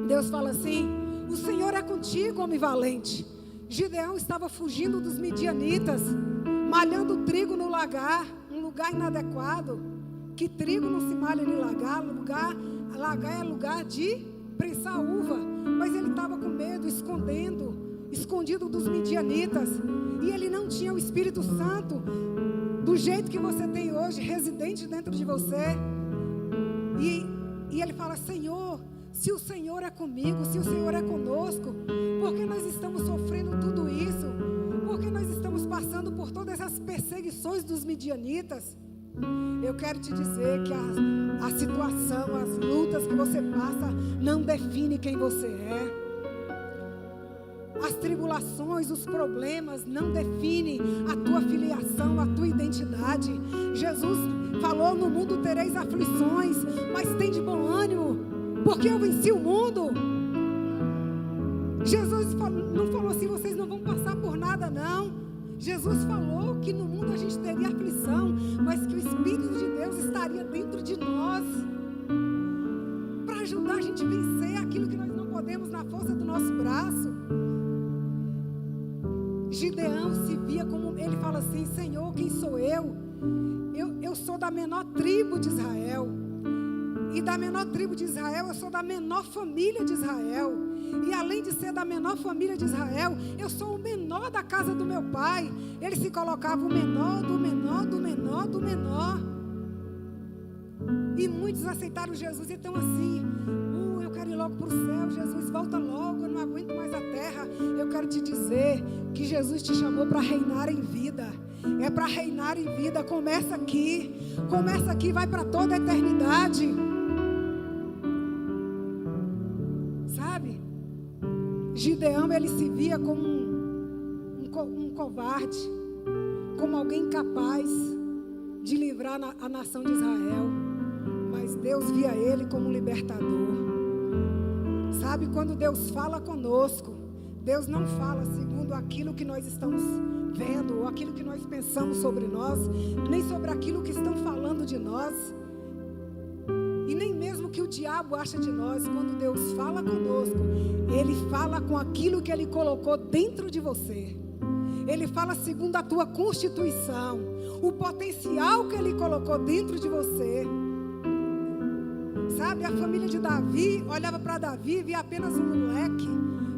Deus fala assim: o Senhor é contigo, homem valente. Gideão estava fugindo dos midianitas, malhando trigo no lagar, um lugar inadequado. Que trigo não se malha em lagar, lagar é lugar de prensar uva. Mas ele estava com medo, escondido dos midianitas. E ele não tinha o Espírito Santo do jeito que você tem hoje, residente dentro de você. E ele fala: Senhor, se o Senhor é comigo, se o Senhor é conosco, por que nós estamos sofrendo tudo isso? Por que nós estamos passando por todas essas perseguições dos midianitas? Eu quero te dizer que a situação, as lutas que você passa não define quem você é. As tribulações, os problemas não definem a tua filiação, a tua identidade. Jesus falou: no mundo tereis aflições, mas tem de bom ânimo, porque eu venci o mundo. Jesus não falou assim: vocês não vão passar por nada, não. Jesus falou que no mundo a gente teria aflição, mas que o Espírito de Deus estaria dentro de nós, para ajudar a gente a vencer aquilo que nós não podemos na força do nosso braço. Gideão se via como, ele fala assim: Senhor, quem sou eu? Eu sou da menor tribo de Israel. E da menor tribo de Israel, eu sou da menor família de Israel. E além de ser da menor família de Israel, eu sou o menor da casa do meu pai. Ele se colocava o menor do menor do menor do menor. E muitos aceitaram Jesus e estão assim: eu quero ir logo para o céu, Jesus, volta logo, eu não aguento mais a terra. Eu quero te dizer que Jesus te chamou para reinar em vida. É para reinar em vida. Começa aqui, vai para toda a eternidade. Sabe? Gideão, ele se via como um covarde, como alguém incapaz de livrar a nação de Israel. Mas Deus via ele como um libertador. Sabe, quando Deus fala conosco, Deus não fala segundo aquilo que nós estamos vendo, ou aquilo que nós pensamos sobre nós, nem sobre aquilo que estão falando de nós, e nem mesmo o que o diabo acha de nós. Quando Deus fala conosco, Ele fala com aquilo que Ele colocou dentro de você. Ele fala segundo a tua constituição, o potencial que Ele colocou dentro de você. Sabe, a família de Davi olhava para Davi, via apenas um moleque,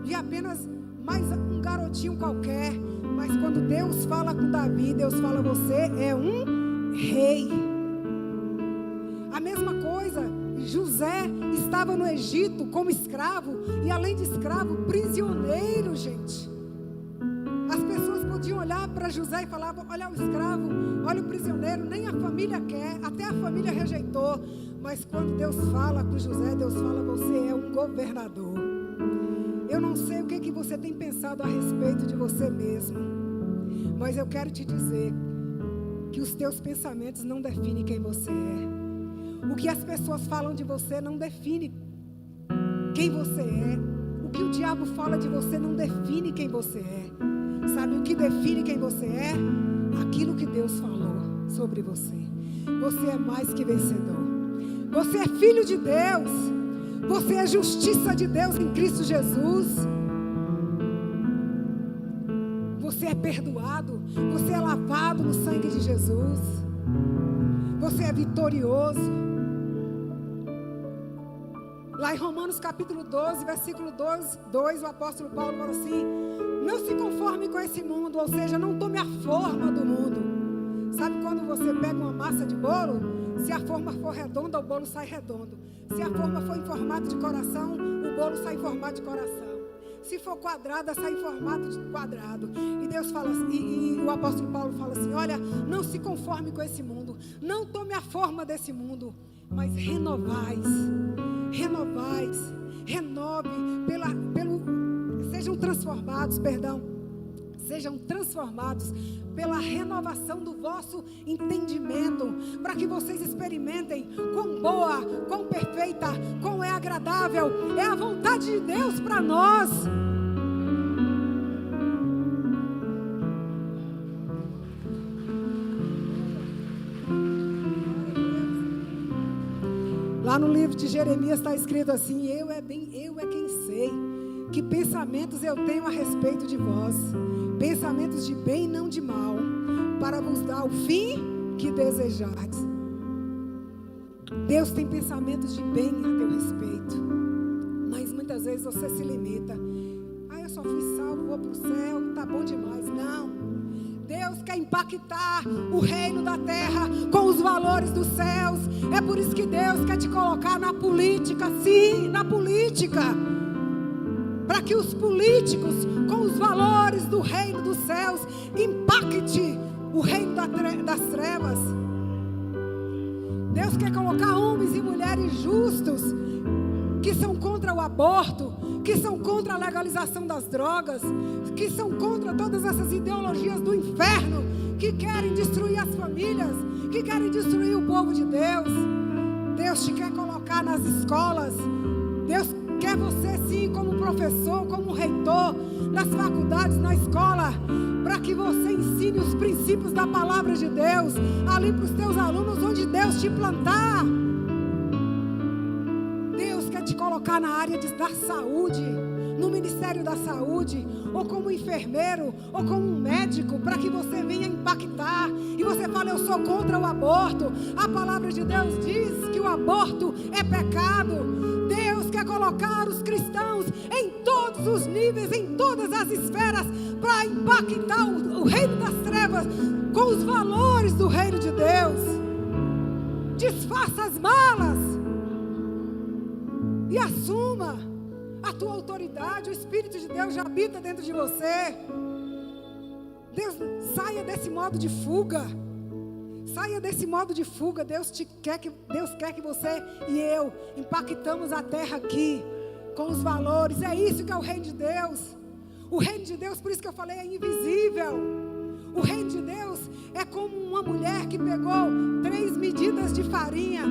via apenas mais um garotinho qualquer. Mas quando Deus fala com Davi, Deus fala: você é um rei. A mesma coisa, José estava no Egito como escravo, e além de escravo, prisioneiro, gente. As pessoas podiam olhar para José e falar: olha o escravo, olha o prisioneiro, nem a família quer, até a família rejeitou. Mas quando Deus fala com José, Deus fala: você é um governador. Eu não sei o que você tem pensado a respeito de você mesmo, mas eu quero te dizer que os teus pensamentos não definem quem você é. O que as pessoas falam de você não define quem você é. O que o diabo fala de você não define quem você é. Sabe o que define quem você é? Aquilo que Deus falou sobre você. Você é mais que vencedor. Você é filho de Deus. Você é justiça de Deus em Cristo Jesus. Você é perdoado. Você é lavado no sangue de Jesus. Você é vitorioso. Lá em Romanos capítulo 12, versículo 2, o apóstolo Paulo fala assim: não se conforme com esse mundo, ou seja, não tome a forma do mundo. Sabe quando você pega uma massa de bolo? Se a forma for redonda, o bolo sai redondo. Se a forma for em formato de coração, o bolo sai em formato de coração. Se for quadrada, sai em formato de quadrado. E Deus fala assim, e o apóstolo Paulo fala assim: olha, não se conforme com esse mundo, não tome a forma desse mundo, mas renove, sejam transformados pela renovação do vosso entendimento, para que vocês experimentem quão boa, quão perfeita, quão é agradável, é a vontade de Deus para nós. Lá no livro de Jeremias está escrito assim: eu é quem sei que pensamentos eu tenho a respeito de vós, pensamentos de bem e não de mal, para vos dar o fim que desejardes. Deus tem pensamentos de bem a teu respeito, mas muitas vezes você se limita: eu só fui salvo, vou para o céu, tá bom demais. Não, Deus quer impactar o reino da terra com os valores dos céus. É por isso que Deus quer te colocar na política, sim, na política, para que os políticos, com os valores do reino dos céus, impacte o reino das trevas. Deus quer colocar homens e mulheres justos, que são contra o aborto, que são contra a legalização das drogas, que são contra todas essas ideologias do inferno, que querem destruir as famílias, que querem destruir o povo de Deus. Deus te quer colocar nas escolas. Deus quer você sim, como professor, como reitor, nas faculdades, na escola, para que você ensine os princípios da palavra de Deus ali para os teus alunos, onde Deus te plantar. Deus quer te colocar na área da saúde, no Ministério da Saúde, ou como enfermeiro, ou como um médico, para que você venha impactar, e você fala: eu sou contra o aborto. A palavra de Deus diz que o aborto é pecado. Deus quer colocar os cristãos em todos os níveis, em todas as esferas, para impactar o reino das trevas com os valores do reino de Deus. Desfaça as malas e assuma a tua autoridade. O Espírito de Deus já habita dentro de você. Deus, saia desse modo de fuga. Saia desse modo de fuga. Deus quer que você e eu impactamos a terra aqui com os valores. É isso que é o reino de Deus. O reino de Deus, por isso que eu falei, é invisível. O reino de Deus é como uma mulher que pegou 3 medidas de farinha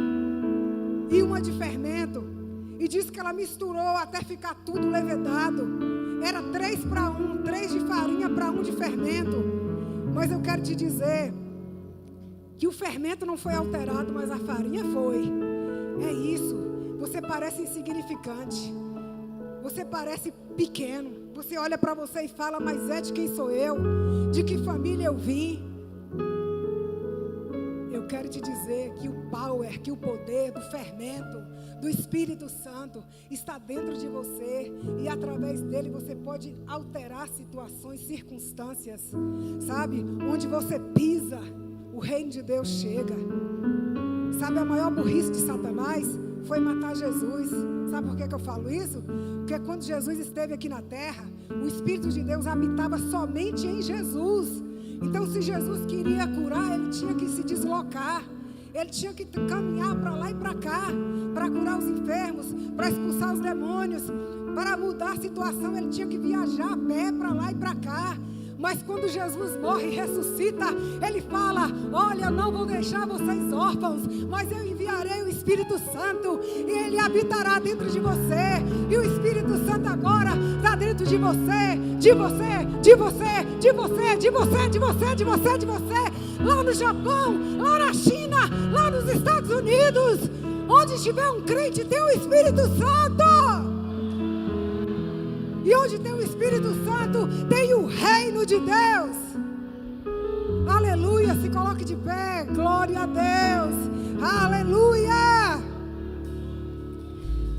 e uma de fermento, e disse que ela misturou até ficar tudo levedado. Era 3 para 1, 3 de farinha para 1 de fermento. Mas eu quero te dizer que o fermento não foi alterado, mas a farinha foi. É isso. Você parece insignificante. Você parece pequeno. Você olha para você e fala: mas é de quem sou eu? De que família eu vim? Eu quero te dizer que o power, que o poder do fermento, do Espírito Santo está dentro de você, e através dele você pode alterar situações, circunstâncias, sabe? Onde você pisa, o reino de Deus chega. Sabe a maior burrice de Satanás? foi matar Jesus. Sabe por que eu falo isso? Porque quando Jesus esteve aqui na terra, o Espírito de Deus habitava somente em Jesus. Então, se Jesus queria curar, ele tinha que se deslocar. Ele tinha que caminhar para lá e para cá, para curar os enfermos, para expulsar os demônios, para mudar a situação. Ele tinha que viajar a pé para lá e para cá. Mas quando Jesus morre e ressuscita, ele fala: olha, eu não vou deixar vocês órfãos, mas eu enviarei o Espírito Santo e ele habitará dentro de você. E o Espírito Santo agora está dentro de você, de você, de você, de você, de você, de você, de você, de você. Lá no Japão, lá na China, lá nos Estados Unidos, onde tiver um crente tem o Espírito Santo. E onde tem o Espírito Santo, tem o reino de Deus. Aleluia, se coloque de pé, glória a Deus, aleluia.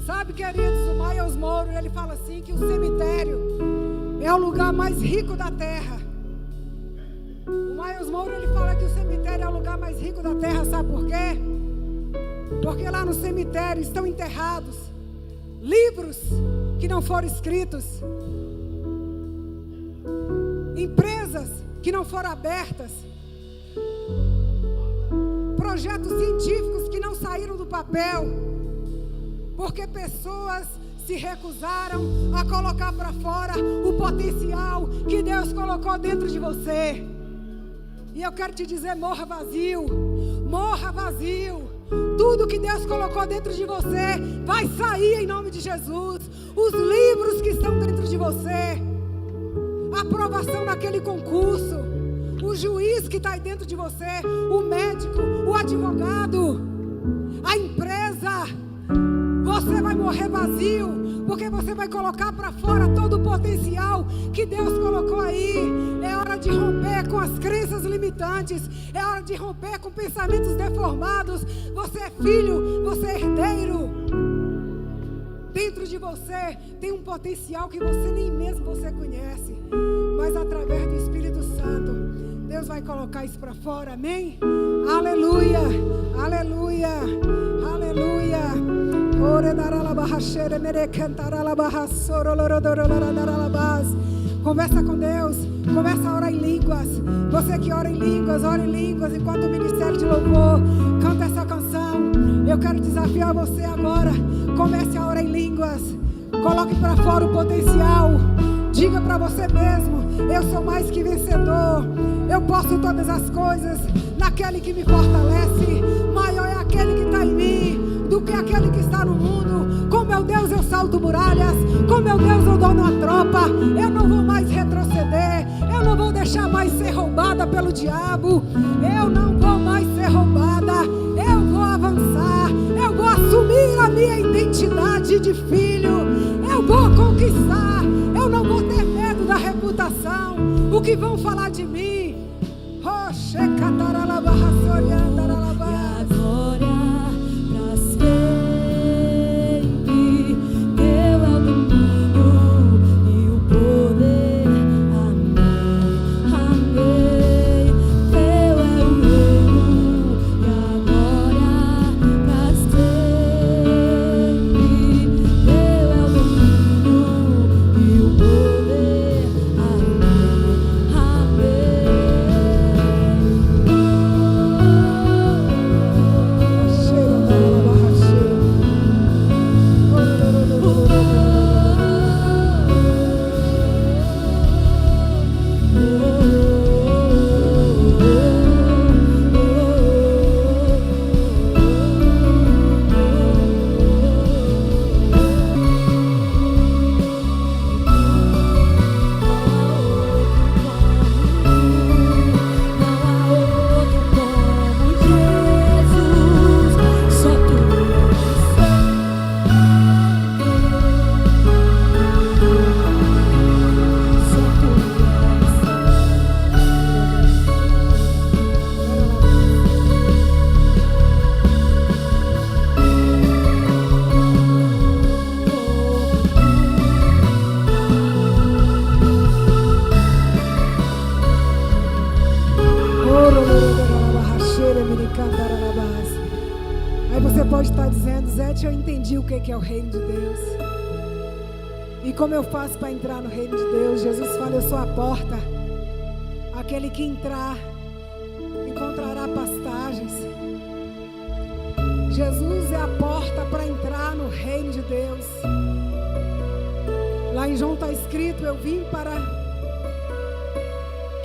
Sabe, queridos, o Miles Monroe, ele fala assim, que o cemitério é o lugar mais rico da terra. O Miles Monroe, ele fala que o cemitério é o lugar mais rico da terra, sabe por quê? Porque lá no cemitério estão enterrados livros que não foram escritos, empresas que não foram abertas, projetos científicos que não saíram do papel, porque pessoas se recusaram a colocar para fora o potencial que Deus colocou dentro de você. E eu quero te dizer, morra vazio, morra vazio. Tudo que Deus colocou dentro de você vai sair em nome de Jesus. Os livros que estão dentro de você, a aprovação naquele concurso, o juiz que está aí dentro de você, o médico, o advogado, a empresa. Você vai morrer vazio, porque você vai colocar para fora todo o potencial que Deus colocou aí. É hora de romper com as crenças limitantes, é hora de romper com pensamentos deformados. Você é filho, você é herdeiro. Dentro de você tem um potencial que você nem mesmo você conhece, mas através do Espírito Santo, Deus vai colocar isso para fora, amém? Aleluia, aleluia, aleluia. Conversa com Deus, começa a orar em línguas. Você que ora em línguas enquanto o ministério de louvor canta essa canção. Eu quero desafiar você agora. Comece a orar em línguas. Coloque para fora o potencial. Diga para você mesmo: eu sou mais que vencedor. Eu posso todas as coisas naquele que me fortalece. Maior é aquele que está em mim do que aquele que está no mundo. Com meu Deus eu salto muralhas, com meu Deus eu dou uma tropa. Eu não vou mais retroceder, eu não vou deixar mais ser roubada pelo diabo. Eu não vou mais ser roubada, eu vou avançar, eu vou assumir a minha identidade de filho. Eu vou conquistar, eu não vou ter medo da reputação, o que vão falar de mim. Roche cataralabarra soriandaralabás. Amém. hoje está dizendo: Zete, eu entendi o que é o reino de Deus. E como eu faço para entrar no reino de Deus? Jesus fala: eu sou a porta. Aquele que entrar encontrará pastagens. Jesus é a porta para entrar no reino de Deus. Lá em João está escrito: eu vim para...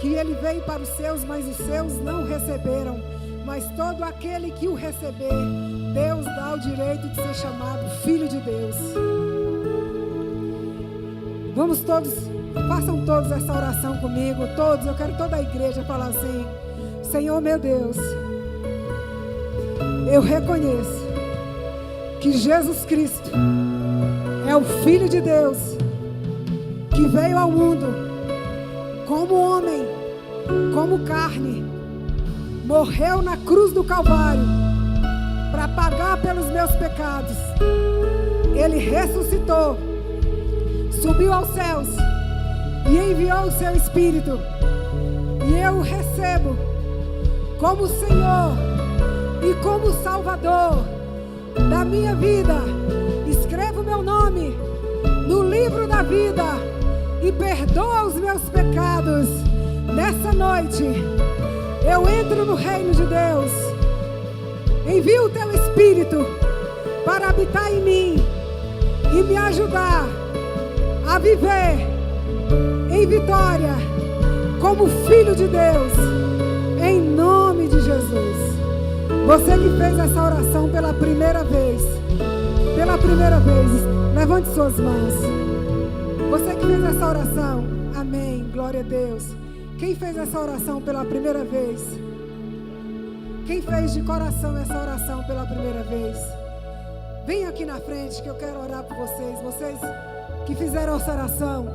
que ele veio para os seus, mas os seus não receberam. Mas todo aquele que o receber, Deus dá o direito de ser chamado filho de Deus. Vamos todos, façam todos essa oração comigo. Todos, eu quero toda a igreja falar assim: Senhor meu Deus, eu reconheço que Jesus Cristo é o Filho de Deus, que veio ao mundo como homem, como carne, morreu na cruz do Calvário para pagar pelos meus pecados. Ele ressuscitou, subiu aos céus e enviou o seu Espírito, e eu o recebo como Senhor e como Salvador da minha vida. Escreva o meu nome no livro da vida e perdoa os meus pecados. Nessa noite eu entro no reino de Deus. Envia o teu Espírito para habitar em mim e me ajudar a viver em vitória como filho de Deus, em nome de Jesus. Você que fez essa oração pela primeira vez, levante suas mãos. Você que fez essa oração, amém, glória a Deus. Quem fez essa oração pela primeira vez? Quem fez de coração essa oração pela primeira vez? Vem aqui na frente que eu quero orar por vocês. Vocês que fizeram essa oração,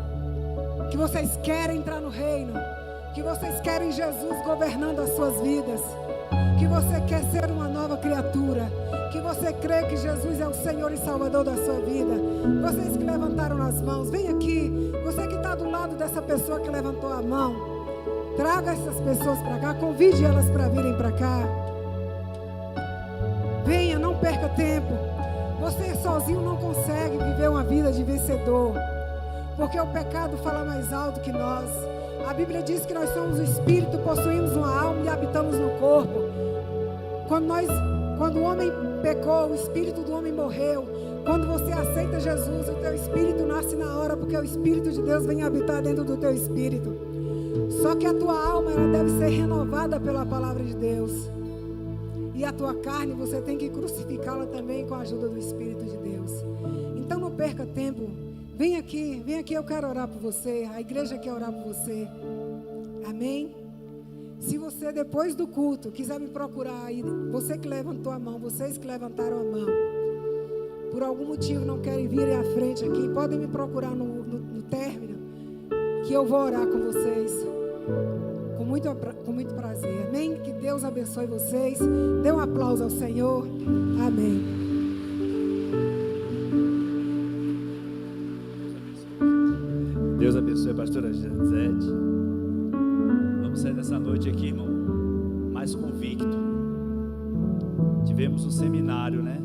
que vocês querem entrar no reino, que vocês querem Jesus governando as suas vidas, que você quer ser uma nova criatura, que você crê que Jesus é o Senhor e Salvador da sua vida. Vocês que levantaram as mãos, vem aqui. Você que está do lado dessa pessoa que levantou a mão, traga essas pessoas para cá, convide elas para virem para cá. Venha, não perca tempo. Você sozinho não consegue viver uma vida de vencedor, porque o pecado fala mais alto que nós. A Bíblia diz que nós somos o Espírito, possuímos uma alma e habitamos no corpo. Quando o homem pecou, o Espírito do homem morreu. Quando você aceita Jesus, o teu Espírito nasce na hora, porque o Espírito de Deus vem habitar dentro do teu Espírito. Só que a tua alma, ela deve ser renovada pela palavra de Deus. E a tua carne, você tem que crucificá-la também com a ajuda do Espírito de Deus. Então não perca tempo. Vem aqui, eu quero orar por você. A igreja quer orar por você. Amém? Se você depois do culto quiser me procurar aí, você que levantou a mão, vocês que levantaram a mão, por algum motivo não querem vir à frente aqui, podem me procurar no término, que eu vou orar com vocês. Com muito prazer, amém? Que Deus abençoe vocês. Dê um aplauso ao Senhor, amém. Deus abençoe a pastora Zete. Vamos sair dessa noite aqui, irmão, mais convicto. Tivemos um seminário, né?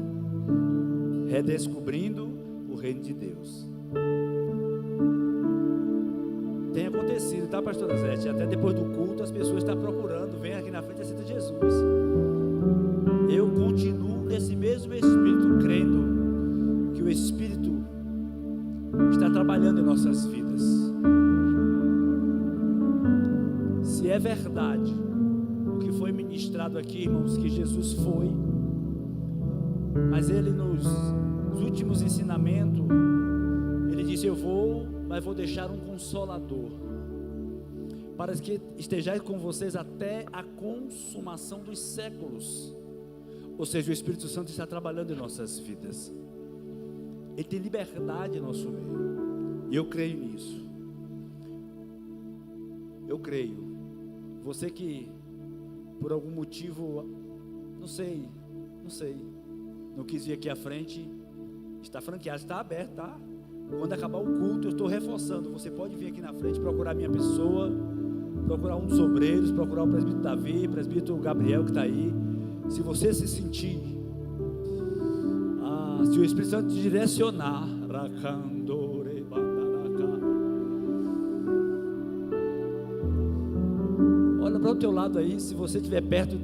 Redescobrindo o reino de Deus. Tem acontecido, tá, pastora Zete? Até depois do culto as pessoas estão procurando, vem aqui na frente e aceita Jesus. Eu continuo nesse mesmo Espírito, crendo que o Espírito está trabalhando em nossas vidas. Se é verdade o que foi ministrado aqui, irmãos, que Jesus foi, mas ele nos últimos ensinamentos, ele disse: eu vou, mas vou deixar um Consolador, para que estejais com vocês até a consumação dos séculos. Ou seja, o Espírito Santo está trabalhando em nossas vidas. Ele tem liberdade em nosso meio. E eu creio nisso. Eu creio. Você que por algum motivo, não sei, não quis vir aqui à frente, está franqueado, está aberto, tá? Quando acabar o culto, eu estou reforçando. Você pode vir aqui na frente, procurar a minha pessoa, procurar um dos obreiros, procurar o presbítero Davi, o presbítero Gabriel que está aí. Se você se sentir Se o Espírito Santo te direcionar, olha para o teu lado aí, se você estiver perto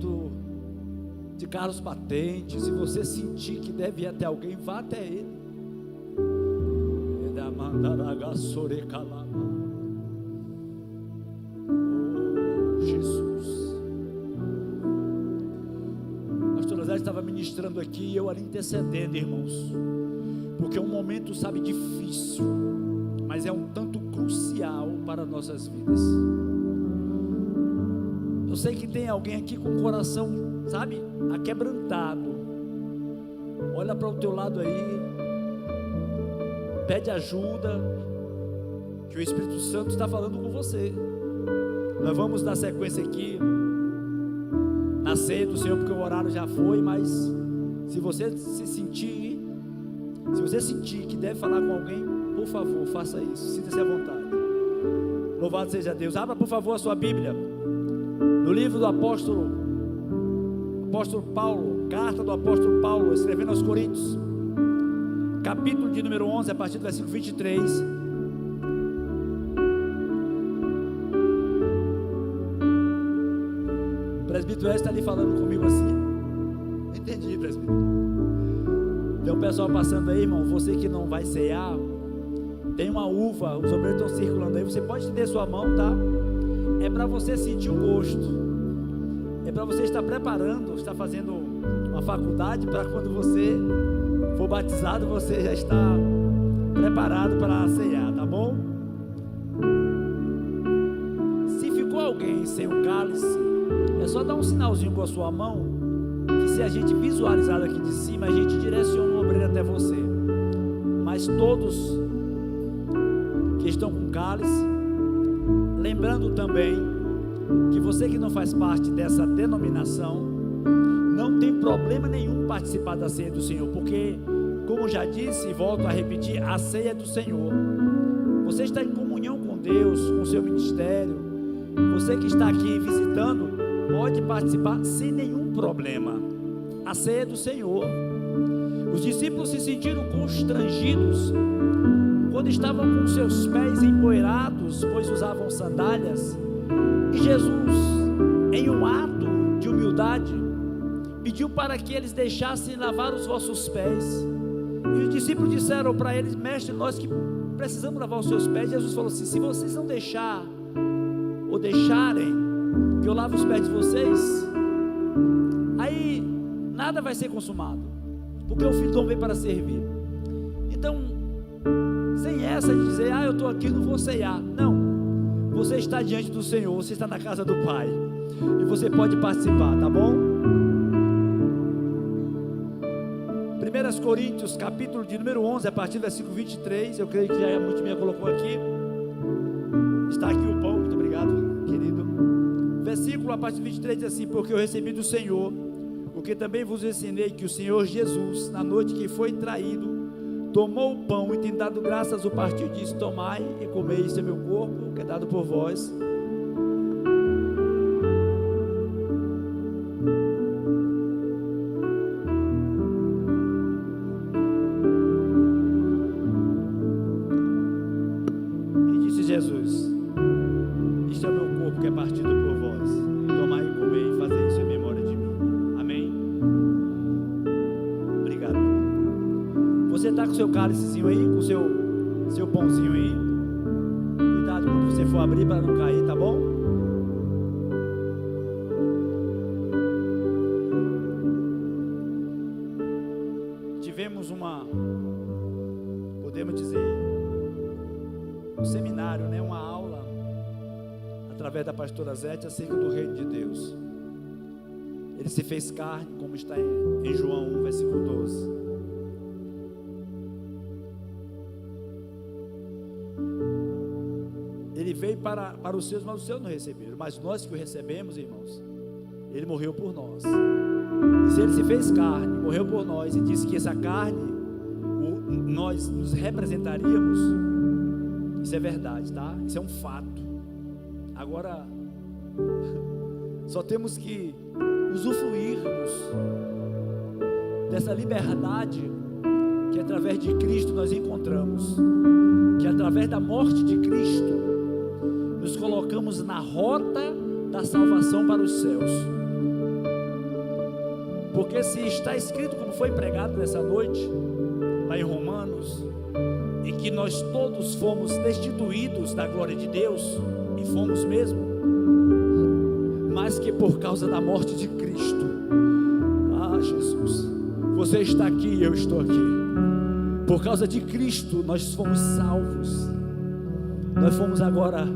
de Carlos Patente, se você sentir que deve ir até alguém, vá até ele. Oh, Jesus. Pastor José estava ministrando aqui e eu ali intercedendo, irmãos, porque é um momento, sabe, difícil, mas é um tanto crucial para nossas vidas. Eu sei que tem alguém aqui com o coração, sabe, aquebrantado. Olha para o teu lado aí, pede ajuda, que o Espírito Santo está falando com você. Nós vamos dar sequência aqui na ceia do Senhor, porque o horário já foi, mas se você sentir que deve falar com alguém, por favor, faça isso, sinta-se à vontade. Louvado seja Deus. Abra por favor a sua Bíblia no livro do apóstolo Paulo, carta do apóstolo Paulo, escrevendo aos Coríntios, capítulo de número 11, a partir do versículo 23. O presbítero está ali falando comigo assim. Entendi, presbítero. Tem um pessoal passando aí, irmão. Você que não vai cear, tem uma uva, os obreiros estão circulando aí. Você pode estender sua mão, tá? É para você sentir o gosto. É para você estar preparando, estar fazendo uma faculdade, para quando você for batizado, você já está preparado para ceiar, tá bom? Se ficou alguém sem o cálice, é só dar um sinalzinho com a sua mão, que se a gente visualizar aqui de cima, a gente direciona o obreiro até você. Mas todos que estão com cálice, lembrando também que você que não faz parte dessa denominação, não tem problema nenhum participar da ceia do Senhor, porque, como já disse e volto a repetir, a ceia é do Senhor. Você está em comunhão com Deus, com o seu ministério. Você que está aqui visitando, pode participar sem nenhum problema. A ceia é do Senhor. Os discípulos se sentiram constrangidos quando estavam com seus pés empoeirados, pois usavam sandálias. E Jesus, em um ato de humildade, pediu para que eles deixassem lavar os vossos pés. E os discípulos disseram para eles: mestre, nós que precisamos lavar os seus pés. Jesus falou assim: se vocês não deixarem que eu lave os pés de vocês, aí nada vai ser consumado, porque o Filho do Homem veio para servir. Então, sem essa de dizer: eu estou aqui, não vou ceiar. Não, você está diante do Senhor, você está na casa do Pai, e você pode participar, tá bom? 1 Coríntios, capítulo de número 11, a partir do versículo 23, eu creio que já muito me colocou aqui. Está aqui o pão, muito obrigado, querido. Versículo a partir do 23 diz assim: porque eu recebi do Senhor, o que também vos ensinei, que o Senhor Jesus, na noite que foi traído, tomou o pão e, tendo dado graças, o partiu e disse: tomai e comei, isto é meu corpo, que é dado por vós. E disse Jesus: isto é meu corpo, que é partido por vós. Tomai e comei, e fazei isso em memória de mim. Amém? Obrigado. Você está com o seu cálicezinho aí, com o seu pãozinho aí. Cuidado quando você for abrir para não cair, tá bom? Tivemos podemos dizer, um seminário, né? Uma aula, através da pastora Zete, acerca do reino de Deus. Ele se fez carne, como está em João 1, versículo 12. Ele veio para os seus, mas os seus não receberam. Mas nós que o recebemos, irmãos, ele morreu por nós. E se ele se fez carne, morreu por nós, e disse que essa carne, nós nos representaríamos, isso é verdade, tá? Isso é um fato. Agora, só temos que usufruirmos dessa liberdade através de Cristo nós encontramos que através da morte de Cristo nos colocamos na rota da salvação para os céus. Porque se está escrito, como foi pregado nessa noite, lá em Romanos, e que nós todos fomos destituídos da glória de Deus, e fomos mesmo, mas que por causa da morte de Cristo, Jesus, você está aqui e eu estou aqui, por causa de Cristo nós fomos salvos, nós fomos agora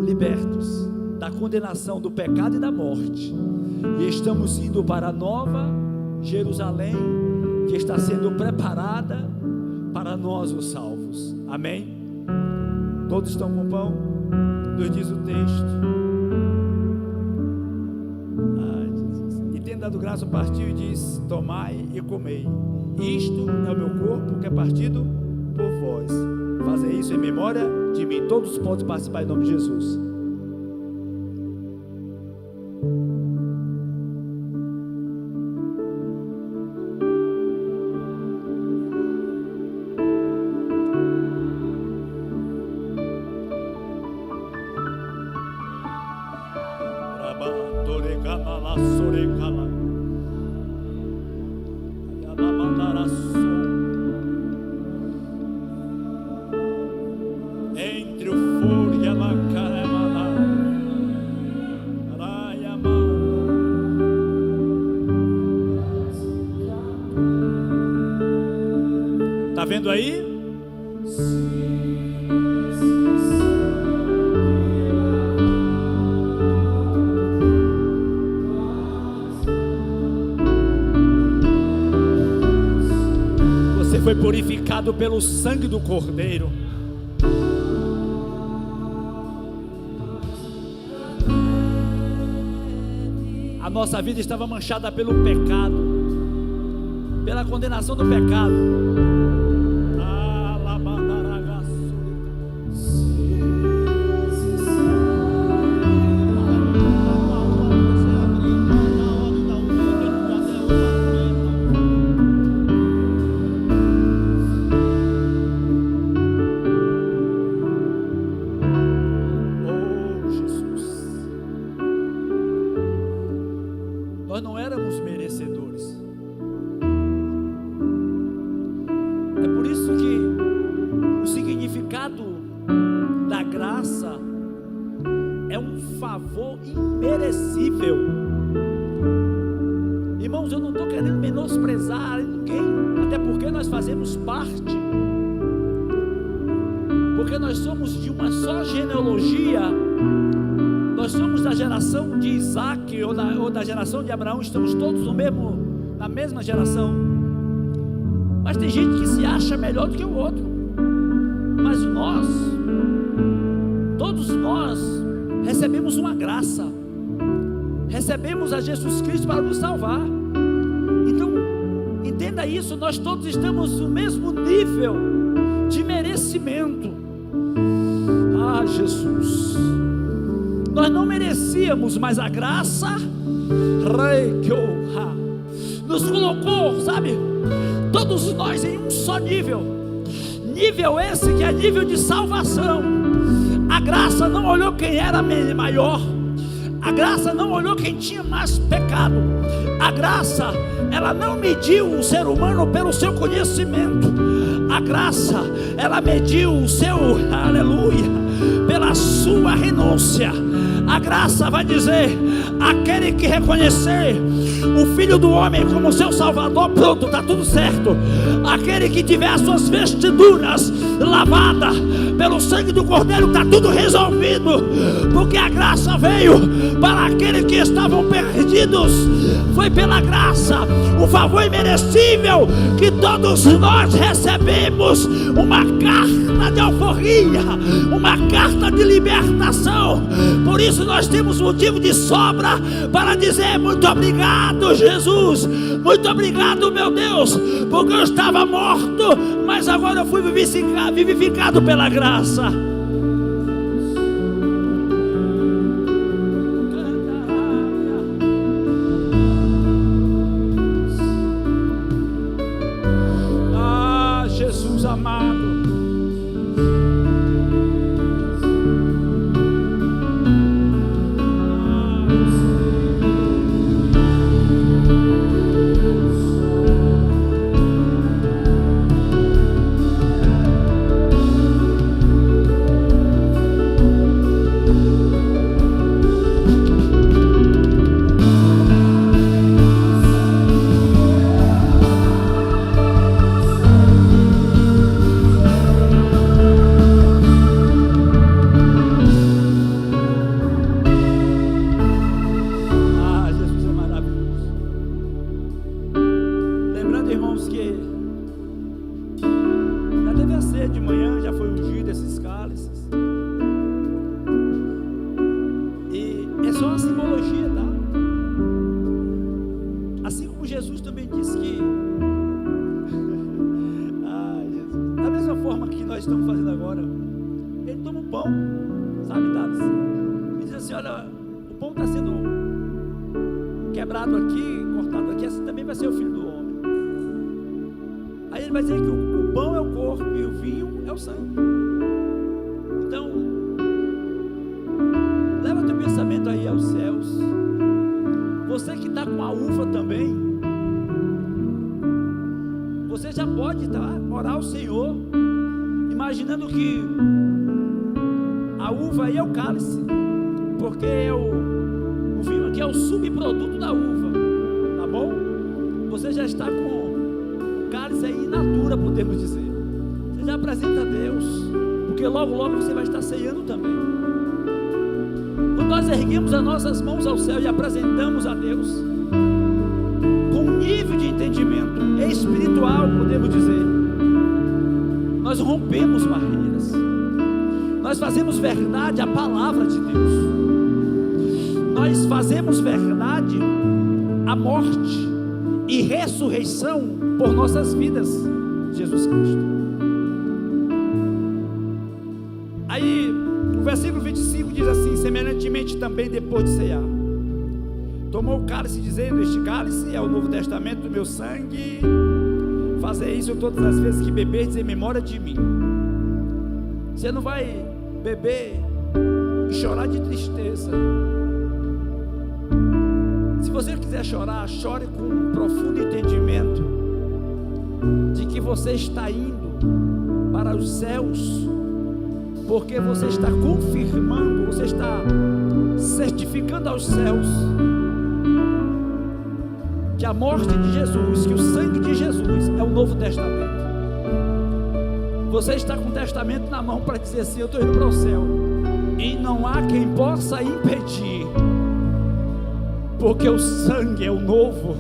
libertos da condenação do pecado e da morte, e estamos indo para a nova Jerusalém, que está sendo preparada para nós os salvos. Amém? Todos estão com pão? Nos diz o texto. Ai, Jesus. E tendo dado graça, partiu e disse: tomai e comei, isto é o meu corpo que é partido por vós, fazei isso em memória de mim. Todos podem participar em nome de Jesus. Entre o foro e a macaremana, tá vendo aí? Você foi purificado pelo sangue do Cordeiro. A nossa vida estava manchada pelo pecado, pela condenação do pecado. Nós não éramos merecedores. É por isso que o significado da graça é um favor imerecível. Irmãos, eu não estou querendo menosprezar ninguém, até porque nós fazemos parte, porque nós somos de uma só genealogia. Nós somos da geração de Isaac ou da geração de Abraão, estamos todos na mesma geração. Mas tem gente que se acha melhor do que o outro. Mas todos nós recebemos uma graça, recebemos a Jesus Cristo para nos salvar. Então, entenda isso, nós todos estamos no mesmo nível de merecimento. Ah, Jesus, nós não merecíamos, mas a graça nos colocou, sabe, todos nós em um só nível esse que é nível de salvação. A graça não olhou quem era maior, a graça não olhou quem tinha mais pecado, a graça, ela não mediu o ser humano pelo seu conhecimento, a graça, ela mediu o seu, aleluia, pela sua renúncia. A graça vai dizer: aquele que reconhecer o Filho do Homem como seu Salvador, pronto, está tudo certo. Aquele que tiver as suas vestiduras lavadas pelo sangue do Cordeiro, está tudo resolvido, porque a graça veio para aqueles que estavam perdidos. Foi pela graça, o favor imerecível, que todos nós recebemos uma carta de alforria, uma carta de libertação. Por isso nós temos motivo de sobra para dizer: muito obrigado, Jesus, muito obrigado, meu Deus, porque eu estava morto, mas agora eu fui vivificado pela graça. foi ungido esses cálices. E é só uma simbologia, tá? Assim como Jesus também disse que Jesus, da mesma forma que nós estamos fazendo agora, ele toma o pão, sabe, Thales? E diz assim: olha, o pão está sendo quebrado aqui, cortado aqui, assim também vai ser o Filho do Homem. Aí ele vai dizer que o pão é o corpo e o vinho é o sangue. Então, leva teu pensamento aí aos céus. Você que está com a uva também, você já pode orar ao Senhor, imaginando que a uva aí é o cálice, porque o vinho aqui é o subproduto da uva, tá bom? Você já está com o cálice aí in natura, podemos dizer. Você já apresenta a Deus, porque logo logo você vai estar ceando também. Quando nós erguemos as nossas mãos ao céu e apresentamos a Deus, com um nível de entendimento espiritual, podemos dizer, nós rompemos barreiras, nós fazemos verdade a palavra de Deus, nós fazemos verdade a morte e ressurreição por nossas vidas, Jesus Cristo. Aí o versículo 25 diz assim: semelhantemente também depois de cear, tomou o cálice dizendo: este cálice é o novo testamento do meu sangue, fazei isso todas as vezes que beberdes em memória de mim. Você não vai beber e chorar de tristeza. Se você quiser chorar, chore com um profundo entendimento de que você está indo para os céus, porque você está confirmando, você está certificando aos céus que a morte de Jesus, que o sangue de Jesus é o novo testamento. Você está com o testamento na mão para dizer assim: eu estou indo para o céu, e não há quem possa impedir, porque o sangue é o novo.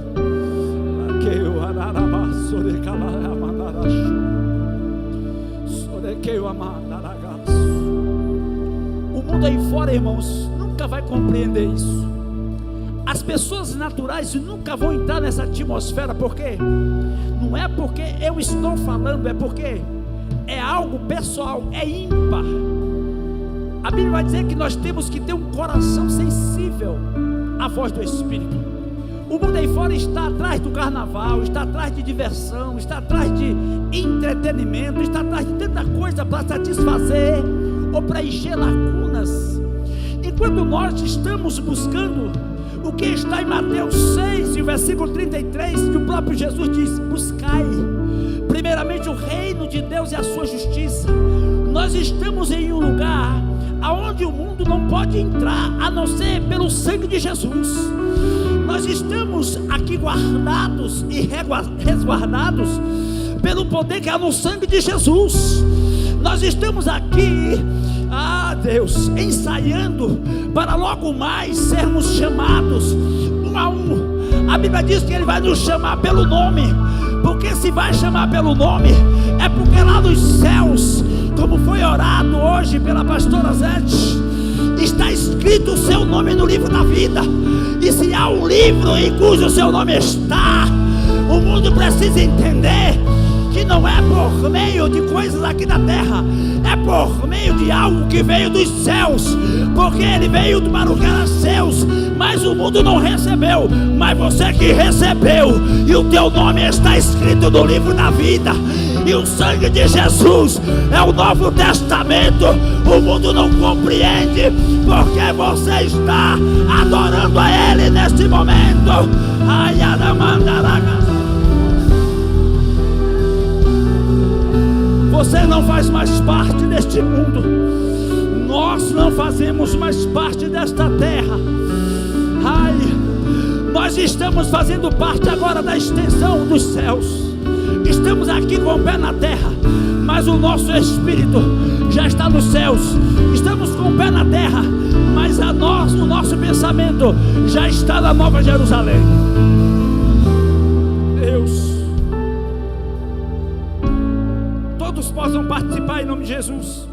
O mundo aí fora, irmãos, nunca vai compreender isso. As pessoas naturais nunca vão entrar nessa atmosfera, porque não é porque eu estou falando, é porque é algo pessoal, é ímpar. A Bíblia vai dizer que nós temos que ter um coração sensível à voz do Espírito. O mundo aí fora está atrás do carnaval, está atrás de diversão, está atrás de entretenimento, está atrás de tanta coisa para satisfazer ou para encher lacunas, enquanto nós estamos buscando o que está em Mateus 6, e o versículo 33, que o próprio Jesus diz: buscai primeiramente o reino de Deus e a sua justiça. Nós estamos em um lugar aonde o mundo não pode entrar, a não ser pelo sangue de Jesus. Nós estamos aqui guardados e resguardados pelo poder que há no sangue de Jesus. Nós estamos aqui, Deus, ensaiando para logo mais sermos chamados um a um. A Bíblia diz que Ele vai nos chamar pelo nome, porque se vai chamar pelo nome, é porque lá nos céus, como foi orado hoje pela pastora Zete, está escrito o seu nome no livro da vida. E se há um livro em cujo seu nome está, o mundo precisa entender que não é por meio de coisas aqui da terra, é por meio de algo que veio dos céus, porque Ele veio para os que eram seus, mas o mundo não recebeu. Mas você que recebeu, e o teu nome está escrito no livro da vida, e o sangue de Jesus é o novo testamento. O mundo não compreende, porque você está adorando a Ele neste momento. Você não faz mais parte deste mundo, nós não fazemos mais parte desta terra. Nós estamos fazendo parte agora da extensão dos céus. Estamos aqui com o pé na terra, mas o nosso espírito já está nos céus. Estamos com o pé na terra, mas o nosso pensamento já está na Nova Jerusalém. Deus, todos possam participar em nome de Jesus.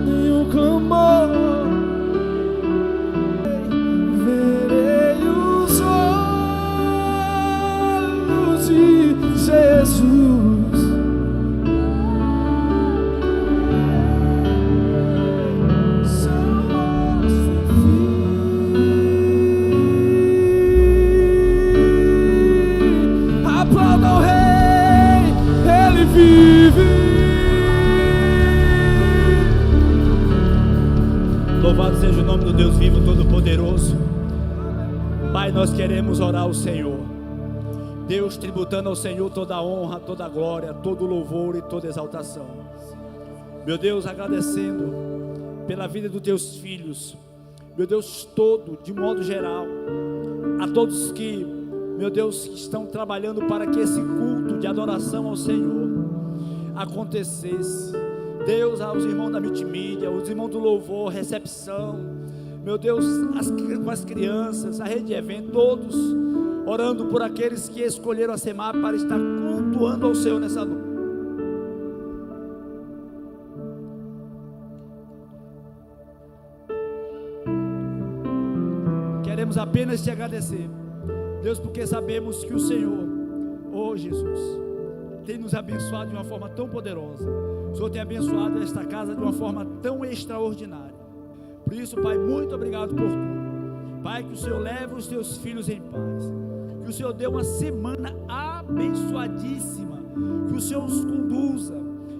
nenhum clamor. Verei os olhos de Jesus. Seu rosto vi. Aplauda o Rei, Ele vive. Louvado seja o nome do Deus vivo Todo-Poderoso. Pai, nós queremos orar ao Senhor. Deus, tributando ao Senhor toda a honra, toda a glória, todo o louvor e toda a exaltação. Meu Deus, agradecendo pela vida dos teus filhos. Meu Deus, todo, de modo geral, a todos que, meu Deus, que estão trabalhando para que esse culto de adoração ao Senhor acontecesse. Deus, aos irmãos da multimídia, os irmãos do louvor, recepção, meu Deus, com as crianças, a rede de evento, todos orando por aqueles que escolheram a SEMAP para estar cultuando ao Senhor nessa noite. Queremos apenas te agradecer, Deus, porque sabemos que o Senhor, oh Jesus, tem nos abençoado de uma forma tão poderosa. O Senhor tem abençoado esta casa de uma forma tão extraordinária. Por isso, Pai, muito obrigado por tudo. Pai, que o Senhor leve os teus filhos em paz. Que o Senhor dê uma semana abençoadíssima. Que o Senhor os conduza.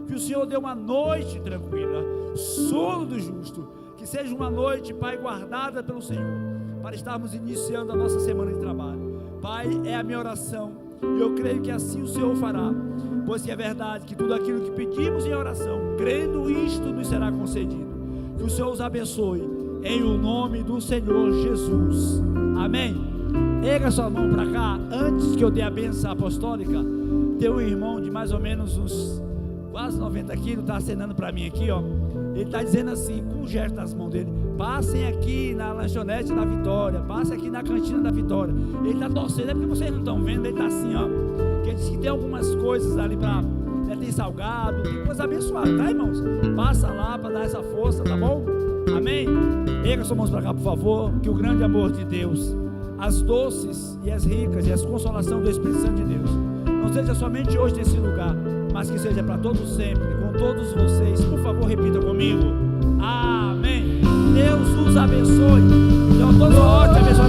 Que o Senhor dê uma noite tranquila. Sono do justo. Que seja uma noite, Pai, guardada pelo Senhor, para estarmos iniciando a nossa semana de trabalho. Pai, é a minha oração. E eu creio que assim o Senhor fará, pois que é verdade que tudo aquilo que pedimos em oração, crendo isto, nos será concedido. Que o Senhor os abençoe, em o nome do Senhor Jesus. Amém. Erga sua mão para cá. Antes que eu dê a bênção apostólica, tem um irmão de mais ou menos uns quase 90 quilos, está acenando para mim aqui, ó. Ele está dizendo assim, com o gesto das mãos dele: passem aqui na lanchonete da Vitória, passem aqui na cantina da Vitória. Ele está torcendo, é porque vocês não estão vendo, ele está assim, ó. Que ele diz que tem algumas coisas ali para, né, tem salgado, tem coisa abençoada, tá, irmãos? Passa lá para dar essa força, tá bom? Amém? Erga suas mãos para cá, por favor. Que o grande amor de Deus, as doces e as ricas e as consolações do Espírito Santo de Deus não seja somente hoje nesse lugar, mas que seja para todos sempre, com todos vocês. Por favor, repita comigo. Amém. Deus os abençoe. Tenham todos uma ótima abençoada